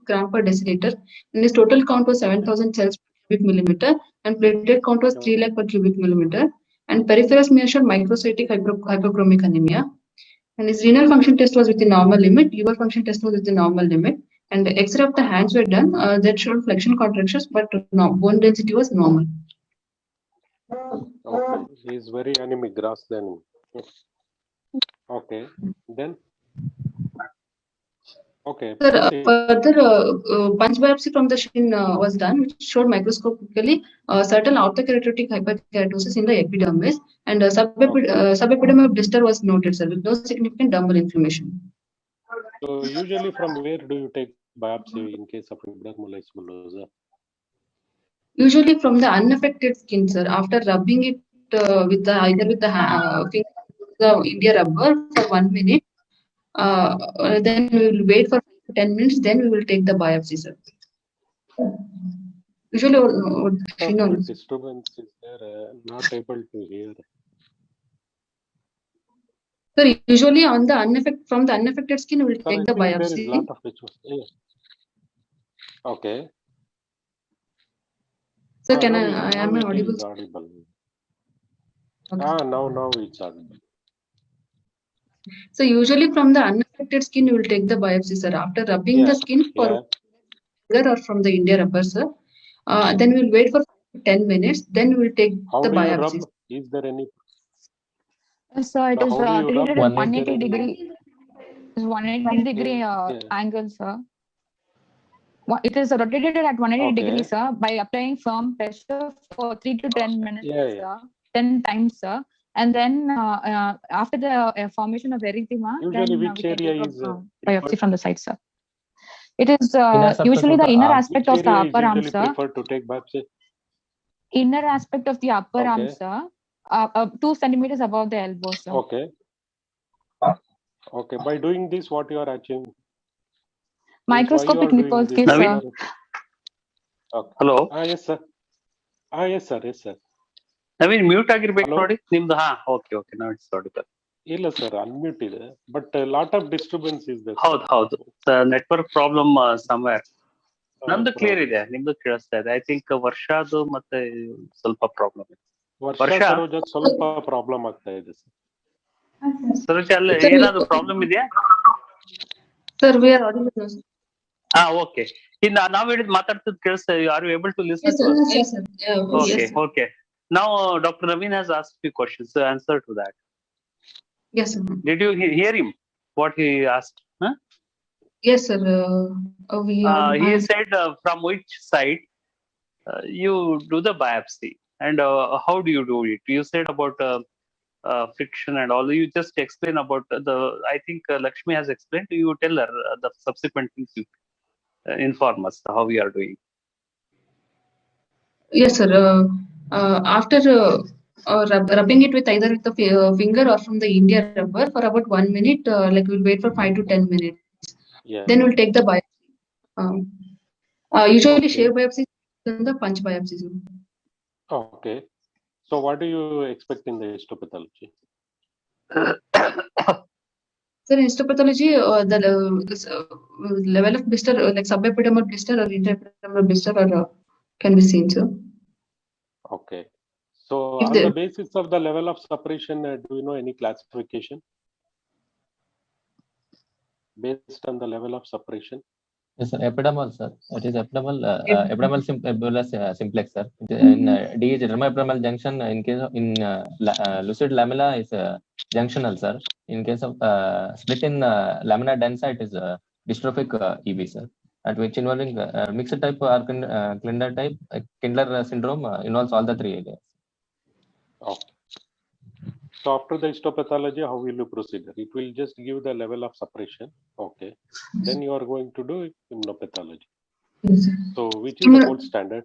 gram per deciliter, and his total count was 7,000 cells per cubic millimeter, and platelet count was 3 lakh per cubic millimeter, and peripheral smear showed microcytic hypochromic anemia, and his renal function test was within normal limit, liver function test was within normal limit, and the X-ray of the hands were done that showed flexion contractions, but no, bone density was normal. Okay. He is very anemic, gross anemia. Okay. Then. Okay. Sir, Proceed. further punch biopsy from the shin was done, which showed microscopically certain orthokeratotic hyperkeratosis in the epidermis, and subepidermal blister was noted, sir, with no significant dermal inflammation. So usually from where do you take biopsy in case of epidermolysis bullosa? Usually from the unaffected skin, sir, after rubbing it with the either with the finger, the India rubber for 1 minute, then we will wait for 10 minutes, then we will take the biopsy, sir. Usually, Disturbance is there, not able to hear. Sir, usually on the from the unaffected skin, we will Sir, take I the think there biopsy. is a lot of disturbance. Yeah. Okay. Sir, can now am I it audible? is audible. Okay. Now it's audible. So usually from the unaffected skin, you will take the biopsy, sir. After rubbing the skin for finger or from the India rubber, sir. Then we will wait for 10 minutes. Then we will take How the do you biopsy. rub? Is there any? So it is How do you rotated rub? at 180 degree. 180 degree angle, sir. It is rotated at 180 degrees, sir, by applying firm pressure for 3 to 10 minutes, sir, 10 times, sir. And then after the formation of erythema, Usually then which we can area take is a biopsy from the side, sir. It is aspect usually of the the inner arm. aspect of the area is upper arm, usually sir. preferred to take biopsy? Inner aspect of the upper arm, sir. 2 centimeters above the elbow, sir. Okay. Okay. By doing this, what you are achieving? Microscopic Nikolsky, sir. Okay. Hello. Yes, sir. Yes, sir. Yes, sir. Naveen, mute ಆಗಿರ್ಬೇಕು ನೋಡಿ ನಿಮ್ದು okay now it's audible. ಇಲ್ಲ sir unmute ಇದೆ but lot of disturbance is there. ಹೌದು network problem somewhere. ನಮ್ದು clear ಇದೆ, ನಿಮ್ದು ಕೇಳಿಸ್ತಾ ಇದೆ. ಐ ಥಿಂಕ್ ವರ್ಷದು ಮತ್ತೆ ಸ್ವಲ್ಪ ಪ್ರಾಬ್ಲಮ್ ಇದೆ. ವರ್ಷ ಸರೋಜ ಸ್ವಲ್ಪ ಪ್ರಾಬ್ಲಮ್ ಆಗ್ತಾ ಇದೆ ಸರ್. ಸರೋಜ ಅಲ್ಲಿ ಏನಾದ್ರು ಪ್ರಾಬ್ಲಮ್ ಇದೆಯಾ? Sir we are audible. Okay. ಇನ್ನು ನಾವು ಹೇಳಿದ್ ಮಾತಾಡ್ತಿದ್ ಕೇಳಿಸ್ತಾ ಇದೆಯಾ? Are you able to listen to us? Yes, sir. Okay. Now Dr. Naveen has asked few questions, so answer to that. Yes, sir. Did you hear him? What he asked? Huh? Yes, sir. He said from which side you do the biopsy and how do you do it? You said about friction and all. You just explain about I think Lakshmi has explained. You tell her the subsequent things. You inform us how we are doing. Yes, sir. After rubbing it with either with the finger or from the India rubber for about 1 minute, like we'll wait for 5 to 10 minutes. Yeah. Then we'll take the biopsy. Usually shave biopsy and the punch biopsy. Okay. So what do you expect in the histopathology? Sir, in histopathology, the level of blister, like subepidermal blister or intraepidermal blister, can be seen, sir. Okay. So If on the basis of the level of separation, do you know any classification? Based on the level of separation? Yes, sir. Epidermal, sir. It is epidermal, epidermal simplex, sir. In D is dermoepidermal junction. In case of lucid lamella is junctional, sir. In case of split in lamina densa, it is dystrophic EB, sir. At which involving mixed type or Kindler type, Kindler syndrome involves all the 3 areas. Okay. So after the histopathology, how will you proceed? It will just give the level of separation. Okay. Then you are going to do immunopathology. Yes, sir. So which is the gold standard?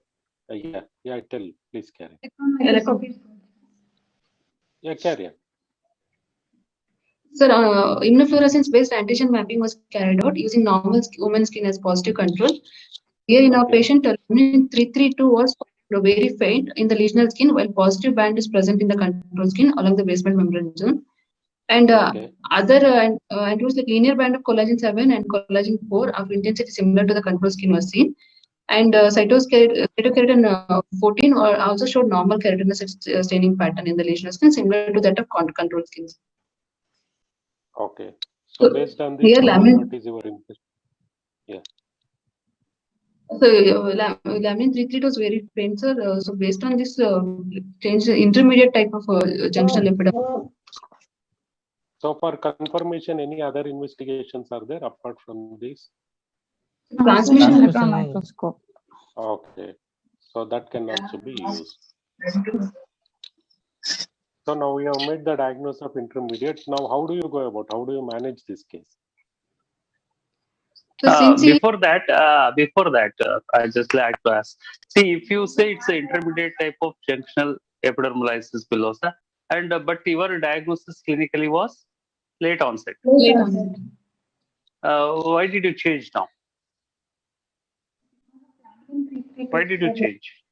Tell. Please carry. Yeah, Carry on. Sir, immunofluorescence-based antigen mapping was carried out using normal women's skin as positive control. Here in our Okay. patient, laminin 332 was very faint in the lesional skin, while positive band is present in the control skin along the basement membrane zone. And Okay. other antibodies like linear band of collagen 7 and collagen 4 of intensity similar to the control skin was seen. And cytokeratin 14 also showed normal keratinocyte staining pattern in the lesional skin similar to that of control skins. Okay. So So based on this, here laminin. what is your impression? Yeah. So laminin 332 was very faint, sir. So based on this change, intermediate type of junctional lipid. So for confirmation, any other investigations are there apart from this? Transmission electron microscope. Okay. So that can also be used. So now we have made the diagnosis of intermediate. Now how do you go about? How do you manage this case? So since he Before that, I just like to ask. See, if you say it's an intermediate type of junctional epidermolysis bullosa, and but your diagnosis clinically was late onset. Why did you change now? Why did you change?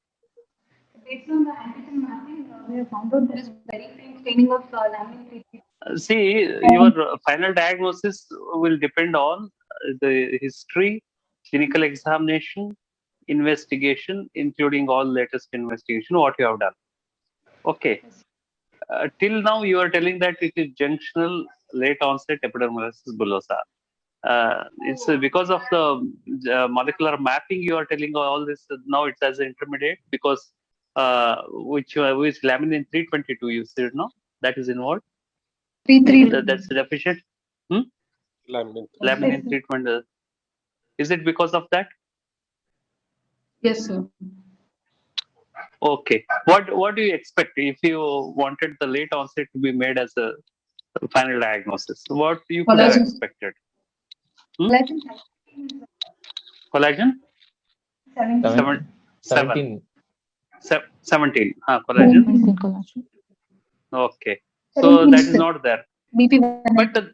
Based on the antigen mapping, we have found out there is very faint staining of laminin 332. See, your final diagnosis will depend on the history, clinical examination, investigation, including all latest investigation, what you have done. Okay. Till now, you are telling that it is junctional late onset epidermolysis bullosa. It's because of the molecular mapping you are telling all this. Now it's as an intermediate because which laminin 322 you said, no? That is involved. 332. That's deficient. Laminin. Laminin 320. Is it because of that? yes, sir. Okay. What do you expect if you wanted the late onset to be made as a final diagnosis? What you could have Collagen. expected? Collagen Collagen? 17. 17. Collagen? Collagen. Okay. So that is not there. BP1. But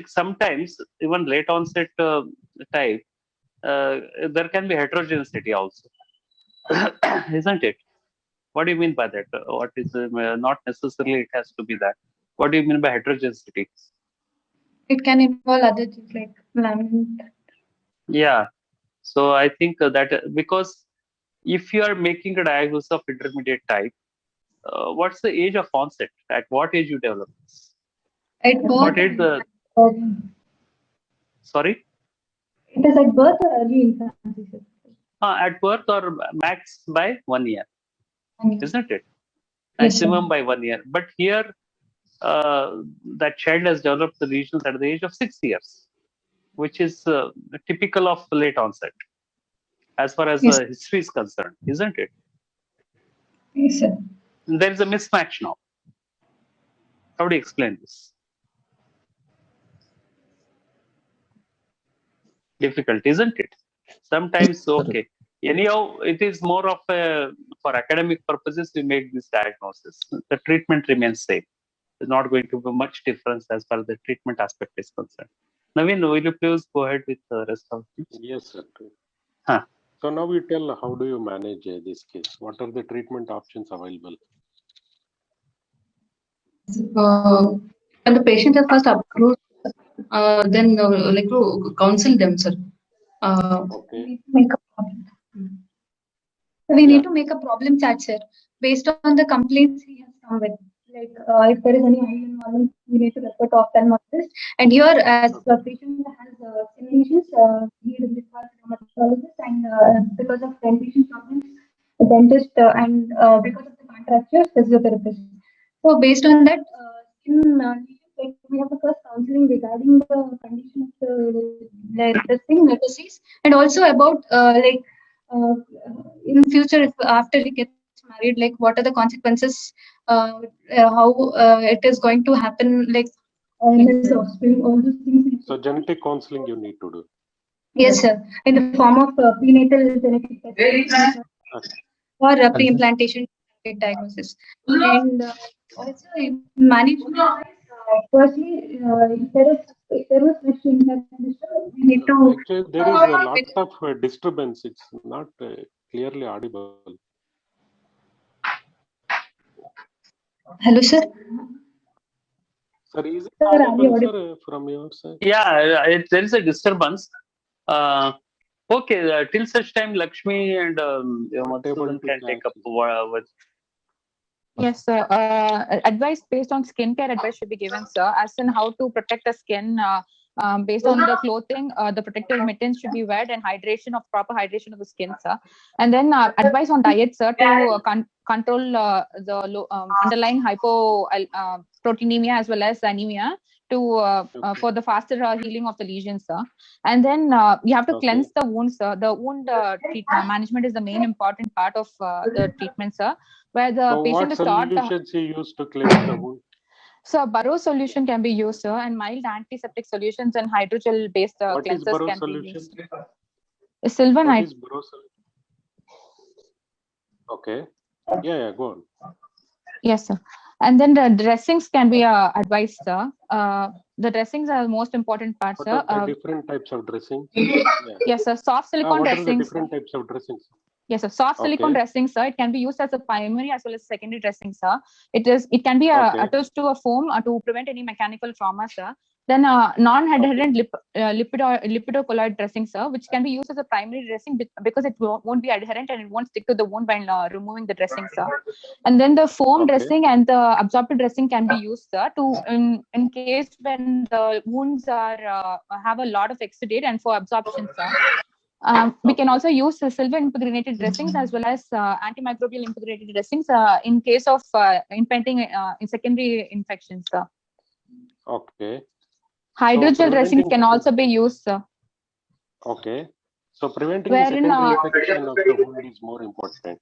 sometimes even late onset type, there can be heterogeneity also. Isn't it? What do you mean by that? What is not necessarily it has to be that. What do you mean by heterogeneity? It can involve other things like laminin. Yeah. So I think that because if you are making a diagnosis of intermediate type, what's the age of onset? At what age you develop this? At What birth, age sorry? it is at birth or early infancy. At birth or max by 1 year, isn't it? Yes, sir. Maximum by 1 year. But here, that child has developed the lesions at the age of 6 years, which is typical of late onset, as far as Yes. history is concerned, isn't it? Yes, sir. There is a mismatch now. How do you explain this? Difficult, isn't it? Sometimes, okay. Anyhow, it is more of a, for academic purposes, we make this diagnosis. The treatment remains same. There's not going to be much difference as far as the treatment aspect is concerned. Naveen, will you please go ahead with the rest of it? Yes, sir. Huh. So now you tell how do you manage this case? What are the treatment options available? When the patient is first approved, then like to counsel them, sir. Okay. We need to make a problem chart, sir, based on the complaints he has come with. Like if there is any eye involvement, we need to refer to ophthalmologist. And here, as the patient has skin lesions, he requires dermatologist, and because of dentition problems, a dentist, and because of the contracture, physiotherapist. So based on that, skin lesions, like we have the first counseling regarding the condition of the disease, and also about in future, if after he gets married, like what are the consequences, how it is going to happen, like in his offspring, all those things. So genetic counseling you need to do. Yes, sir, in the form of prenatal genetic testing or pre-implantation. diagnosis. And also in management, firstly, if there was fish infection, we need to. Actually, there is a lot of disturbance. It's not clearly audible. Hello, sir. Sir, is it Sir, are you audible, audible? sir, from your side? Yeah, there is a disturbance. Okay, till such time, Lakshmi and Not able Madhusudan to can take catch up it. what. Yes, sir. Advice based on skincare advice should be given, sir, as in how to protect the skin. Based on the clothing, the protective mittens should be wear, and proper hydration of the skin, sir. And then advice on diet, sir, to control the underlying hypoproteinemia as well as anemia to for the faster healing of the lesions, sir. And then you have to cleanse the wounds, sir. The wound treatment management is the main important part of the treatment, sir, where the So patient what is taught. solutions he used to cleanse the wound? So Burrow solution can be used, sir, and mild antiseptic solutions and hydrogel-based What is cleansers Burrow can solution? be used. Silver What night. is Burrow solution? Okay. Yeah, go on. Yes, sir. And then the dressings can be advised, sir. The dressings are the most important part, What sir. are the different types of dressing? Yeah. Yes, sir. Soft silicone What are the dressings. different types of dressings? Yes, sir. Soft silicone Okay. dressing, sir. It can be used as a primary as well as secondary dressing, sir. It can be Okay. attached to a foam to prevent any mechanical trauma, sir. Then non-adherent lipidocolloid dressing, sir, which can be used as a primary dressing because it won't be adherent and it won't stick to the wound while removing the dressing, sir. And then the foam Okay. dressing and the absorptive dressing can be used, sir, to in case when the wounds are have a lot of exudate and for absorption, sir. We can also use silver impregnated dressings as well as antimicrobial impregnated dressings in case of impending in secondary infections, sir. Okay. Hydrogel dressings can also be used, sir. Okay. So preventing Wherein, the secondary infection of the wound is more important.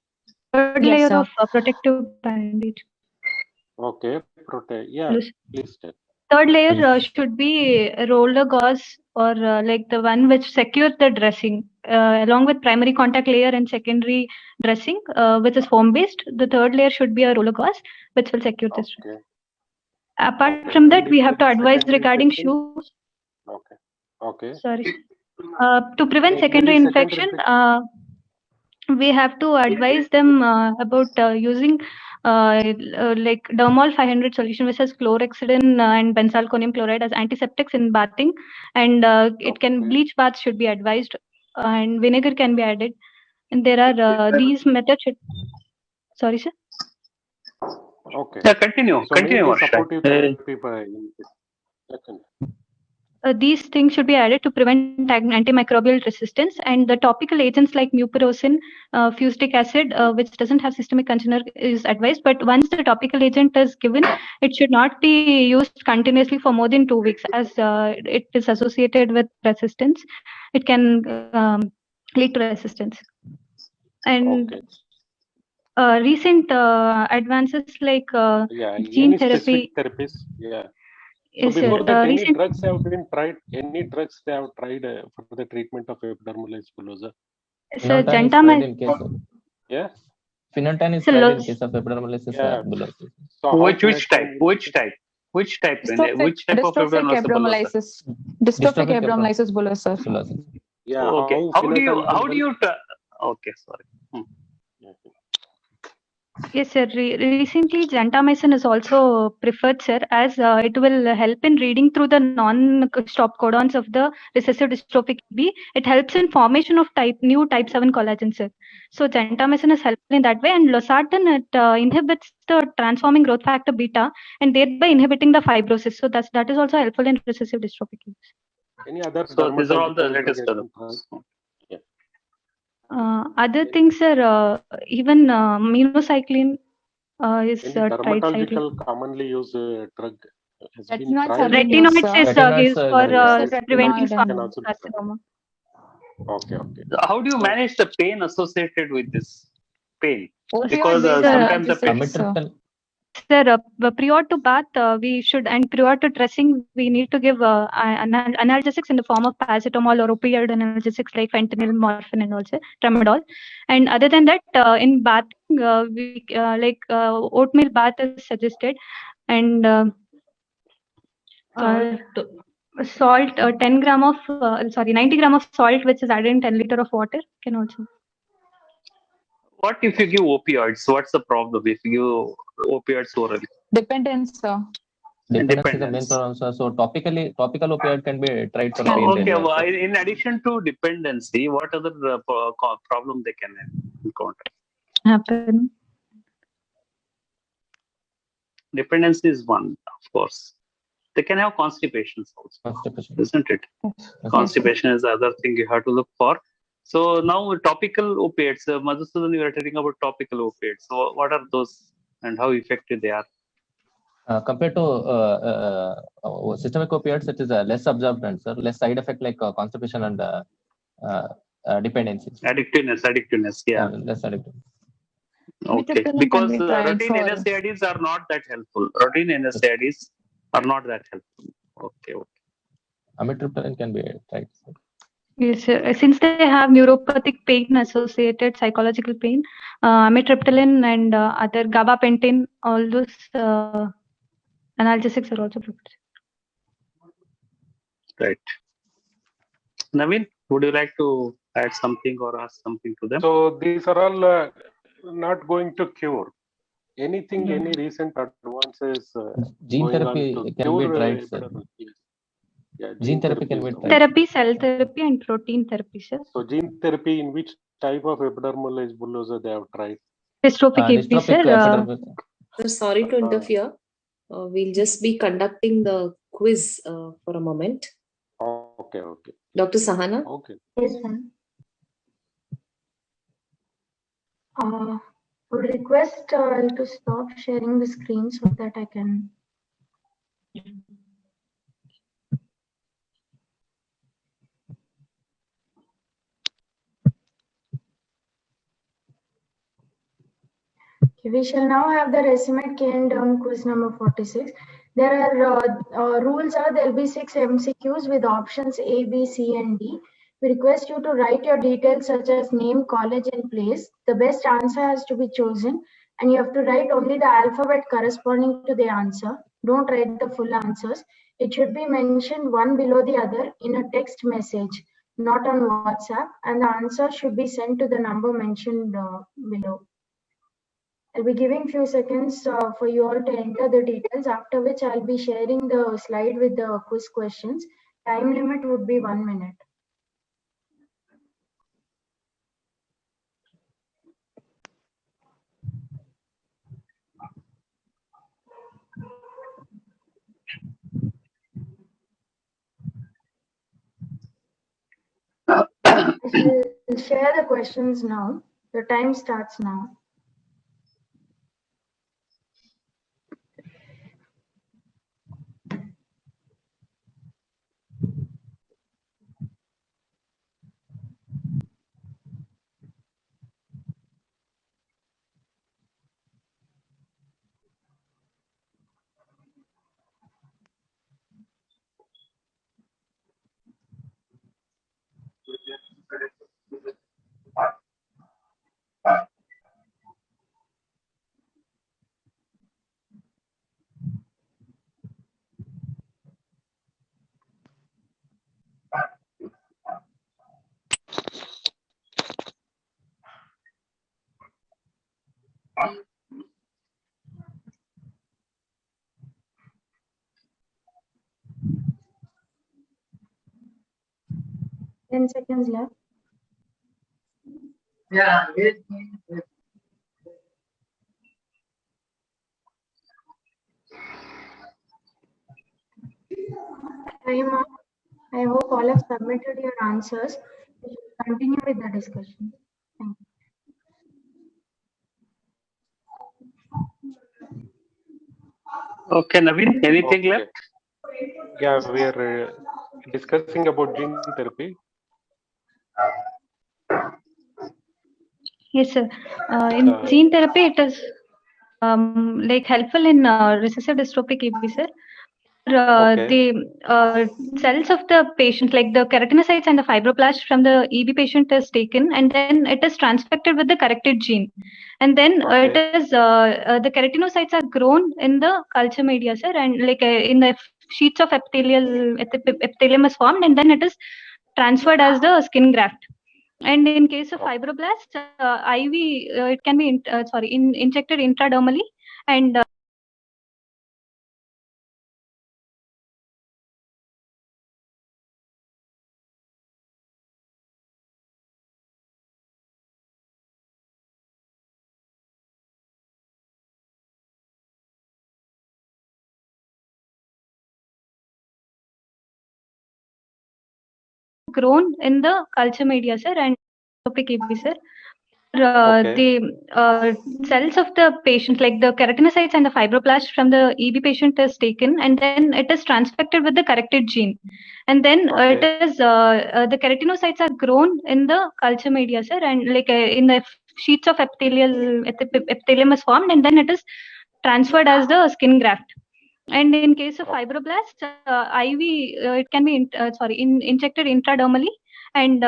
Third Yes, layer sir. of protective bandage. Okay. Yeah, Hello, sir. please tell. Third layer should be a roller gauze or like the one which secures the dressing along with primary contact layer and secondary dressing which is foam based. The third layer should be a roller gauze which will secure this. Okay. Apart Okay. from that, And we if have to there is advise secondary regarding infection? shoes. Okay. Okay. Sorry. To prevent If there secondary is secondary infection, we have to advise them about using like Dermol 500 solution, which has chlorhexidine and benzalkonium chloride as antiseptics in bathing, and it can bleach baths should be advised, and vinegar can be added. And there are these methods. Sorry, sir. Okay. Yeah, continue. So Continue, mainly Akshay. supportive therapy by These things should be added to prevent antimicrobial resistance, and the topical agents like mupirocin, fusidic acid, which doesn't have systemic consumer, is advised. But once the topical agent is given, it should not be used continuously for more than 2 weeks, as it is associated with resistance. It can lead to resistance. And recent advances like gene any therapy. specific therapies? Yeah. So Yes, before sir. that, any drugs have been tried? Any drugs they have tried for the treatment of epidermolysis bullosa? Sir, Phenytoin is tried in case of. Yeah. Phenytoin is tried in case of epidermolysis bullosa. So Which type? Which type? Which type? Which type of dystrophic epidermolysis bullosa? Dystrophic epidermolysis bullosa. Yeah. Okay. How do you? Okay, sorry. Yes, sir. Recently, gentamicin is also preferred, sir, as it will help in reading through the non-stop codons of the recessive dystrophic B. It helps in formation of new type 7 collagen, sir. So gentamicin is helpful in that way, and losartan, it inhibits the transforming growth factor beta and thereby inhibiting the fibrosis. So that is also helpful in recessive dystrophic use. Any other? So these are all the latest developments. Other things, sir, even minocycline is tried. Dermatological commonly used drug has been tried. Retinoids is used for preventing carcinoma. Okay. How do you manage the pain associated with this pain? Opioid Because based sometimes the analgesics, pain. sir, prior to bath, we should, and prior to dressing, we need to give analgesics in the form of paracetamol or opioid analgesics like fentanyl, morphine, and also tramadol. And other than that, in bathing, we oatmeal bath is suggested, and salt, 10 gram of 90 gram of salt, which is added in 10 liter of water, can also. What if you give opioids? What's the problem if you give opioids orally? Dependence, sir. Dependence is the main problem, sir. So topical opioid can be tried for pain Okay, relief. well, in addition to dependency, what other problem they can encounter? Happen. Dependency is one, of course. They can have constipations also, Constipation. isn't it? Constipation is the other thing you have to look for. So now topical opiates, Madhusudan, you are telling about topical opiates. So what are those and how effective they are? Compared to systemic opioids, it is less absorbent, sir. Less side effect like constipation and dependency. Addictiveness, yeah. Less addictive. Okay, Amitriptyline because can be tried routine for- NSAIDs are not that helpful. Routine NSAIDs are not that helpful. Okay. Amitriptyline can be tried. Sir. Yes, sir. Since they have neuropathic pain associated psychological pain, amitriptyline and other gabapentin, all those analgesics are also preferred. Right. Naveen, would you like to add something or ask something to them? So these are all not going to cure anything. Any recent advances? Gene going on therapy to can be cure, tried, sir. Yeah, Gene therapy can be is tried. the- Therapy, cell therapy, and protein therapy, sir. So gene therapy, in which type of epidermolysis bullosa they have tried? Dystrophic AP, Dystrophic sir. epidermal. Sir, sorry to interfere. We'll just be conducting the quiz for a moment. Okay. Dr. Sahana? Okay. Yes, ma'am. Would request to stop sharing the screen so that I can. Okay, we shall now have the Racemate K down quiz number 46. There are rules are there will be 6 MCQs with options A, B, C, and D. We request you to write your details such as name, college, and place. The best answer has to be chosen, and you have to write only the alphabet corresponding to the answer. Don't write the full answers. It should be mentioned one below the other in a text message, not on WhatsApp, and the answer should be sent to the number mentioned below. I'll be giving few seconds for you all to enter the details, after which I'll be sharing the slide with the quiz questions. Time limit would be 1 minute. I shall share the questions now. The time starts now. Ten seconds left. Time up. I hope all have submitted your answers. We should continue with the discussion. Thank you. Okay, Naveen, anything left? Yeah, we are discussing about gene therapy. Yes, sir. In gene therapy, it is like helpful in recessive dystrophic EB, sir. The cells of the patient, like the keratinocytes and the fibroblast from the EB patient is taken, and then it is transfected with the corrected gene, and then it is the keratinocytes are grown in the culture media, sir, and like in the sheets of epithelium is formed, and then it is transferred as the skin graft. And in case of fibroblasts, IV, it can be injected intradermally, and grown in the culture media, sir, and topic EB, sir. The cells of the patient, like the keratinocytes and the fibroblast from the EB patient is taken, and then it is transfected with the corrected gene, and then it is the keratinocytes are grown in the culture media, sir, and like in the sheets of epithelium is formed, and then it is transferred as the skin graft. And in case of fibroblasts, IV, it can be injected intradermally, and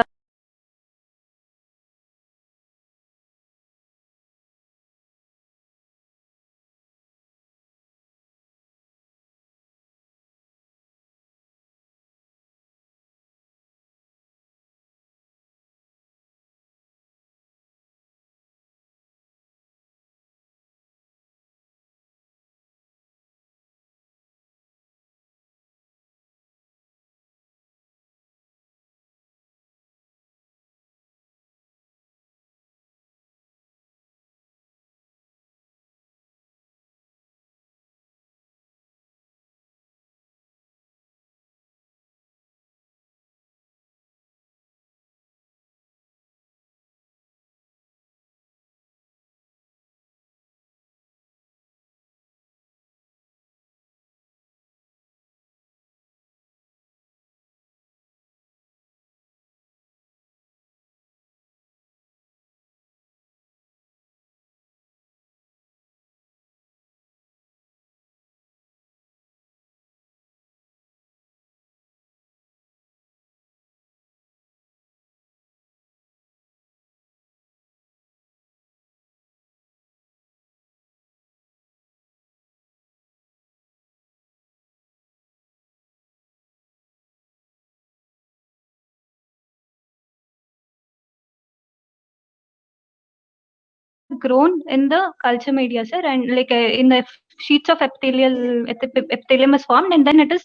grown in the culture media, sir, and like in the sheets of epithelium is formed, and then it is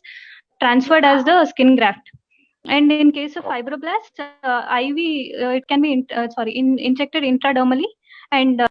transferred as the skin graft. And in case of fibroblasts, IV, it can be injected intradermally, and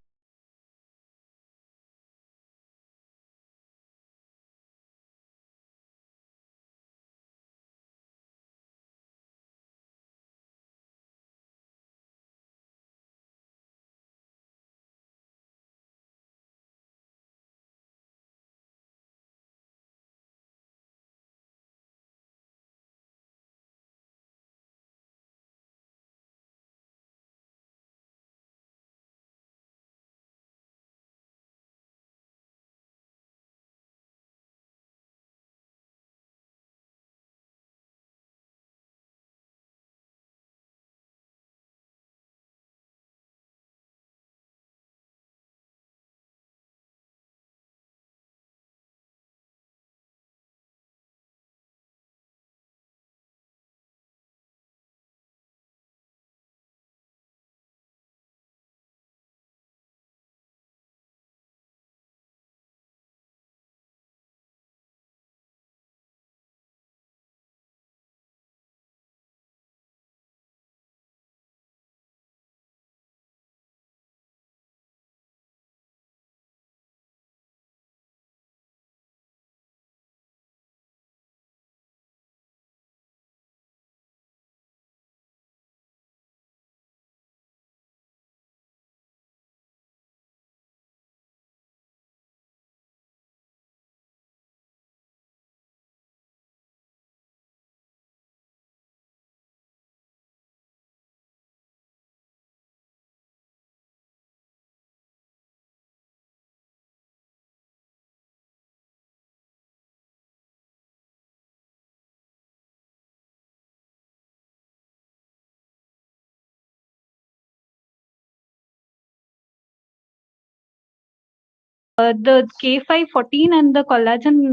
the K514 and the collagen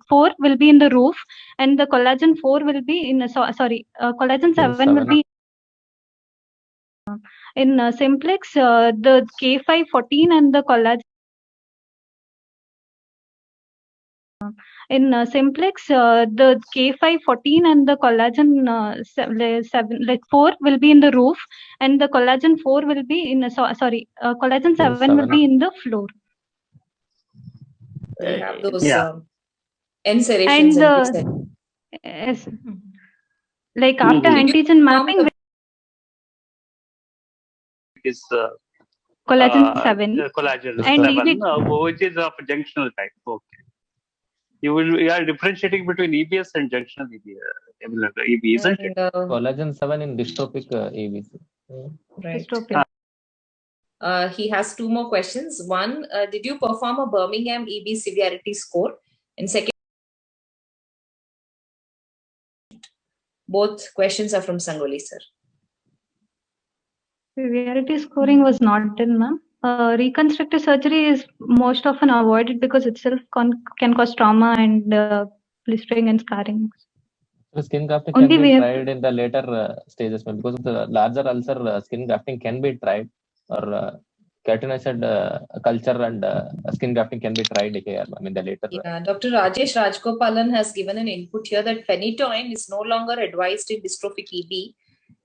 4 will be in the roof, and the collagen 4 will be in collagen 7 will be in simplex. The K514 and the collagen in simplex, the K514 and the collagen 4 will be in the roof, and the collagen 4 will be in collagen 7 will be in the floor. We have those Yeah. N serrations And and P serrations. yes, like after Mhm. antigen mapping, Is collagen 7 collagen and 7, which is of junctional type. Okay. You are differentiating between EBS and junctional EB, isn't it? Collagen 7 in dystrophic ABC. Right. dystrophy. He has two more questions. One, did you perform a Birmingham EB severity score? And second, both questions are from Sangoli, sir. Severity scoring was not done, ma'am. Reconstructive surgery is most often avoided because itself can cause trauma and blistering and scarring. So skin grafting Only can we be have- tried in the later stages, ma'am, because of the larger ulcer. Skin grafting can be tried, or keratinized culture and skin grafting can be tried here, ma'am, in the later. Yeah, Dr. Rajesh Rajgopalan has given an input here that phenytoin is no longer advised in dystrophic EB,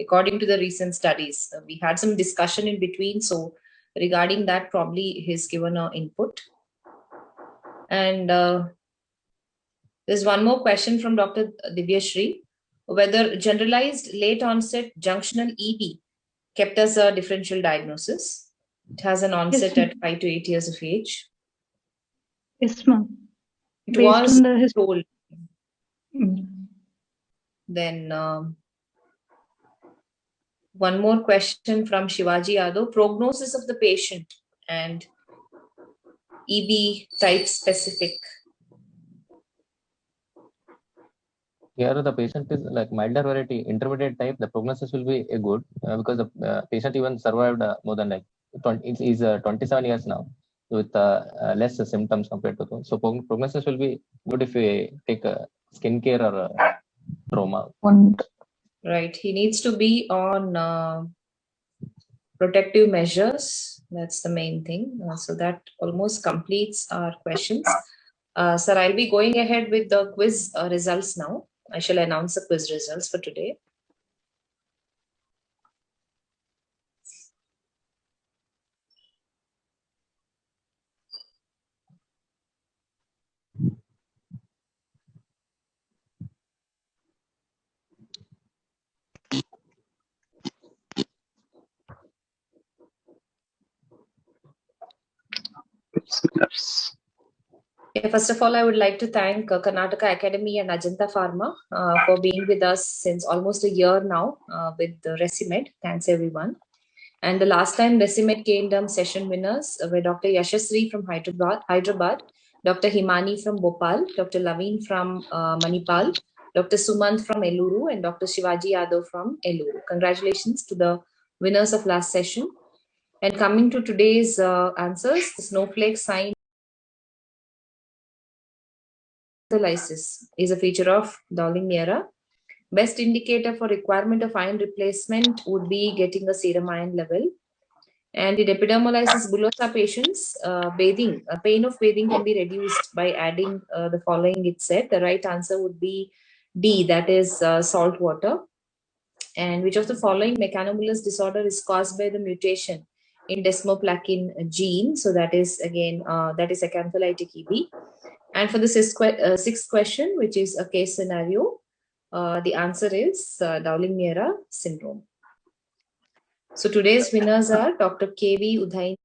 according to the recent studies. We had some discussion in between, so regarding that, probably he's given an input. And there's one more question from Dr. Divyashri, whether generalized late onset junctional EB kept as a differential diagnosis. It has an onset Yes, at 5 to 8 years of age. Yes, ma'am. It Based was on the told. Then one more question from Shivaji Yadav, prognosis of the patient and EB type specific. Here the patient is like milder variety, intermediate type. The prognosis will be good because the patient even survived more than like 27 years now with less symptoms compared to those. So prognosis will be good if we take skincare or trauma. Right, he needs to be on protective measures. That's the main thing. So that almost completes our questions. Sir, I'll be going ahead with the quiz results now. I shall announce the quiz results for today. Yeah, first of all, I would like to thank Karnataka Academy and Ajanta Pharma for being with us since almost a year now with the Resimed. Thanks, everyone. And the last time Resimed Kingdom session winners were Dr. Yashasri from Hyderabad, Dr. Himani from Bhopal, Dr. Laveen from Manipal, Dr. Sumant from Eluru, and Dr. Shivaji Yadav from Eluru. Congratulations to the winners of last session. And coming to today's answers, the snowflake sign is a feature of Dowling-Meara. Best indicator for requirement of iron replacement would be getting a serum iron level. And in epidermolysis bullosa patients, pain of bathing can be reduced by adding the following it said. The right answer would be D, that is salt water. And which of the following mechanobullous disorder is caused by the mutation in desmoplakin gene? So that is again, that is acantholytic EB. And for the sixth question, which is a case scenario, the answer is Dowling-Meara syndrome. So today's winners are Dr. K.V. Udhain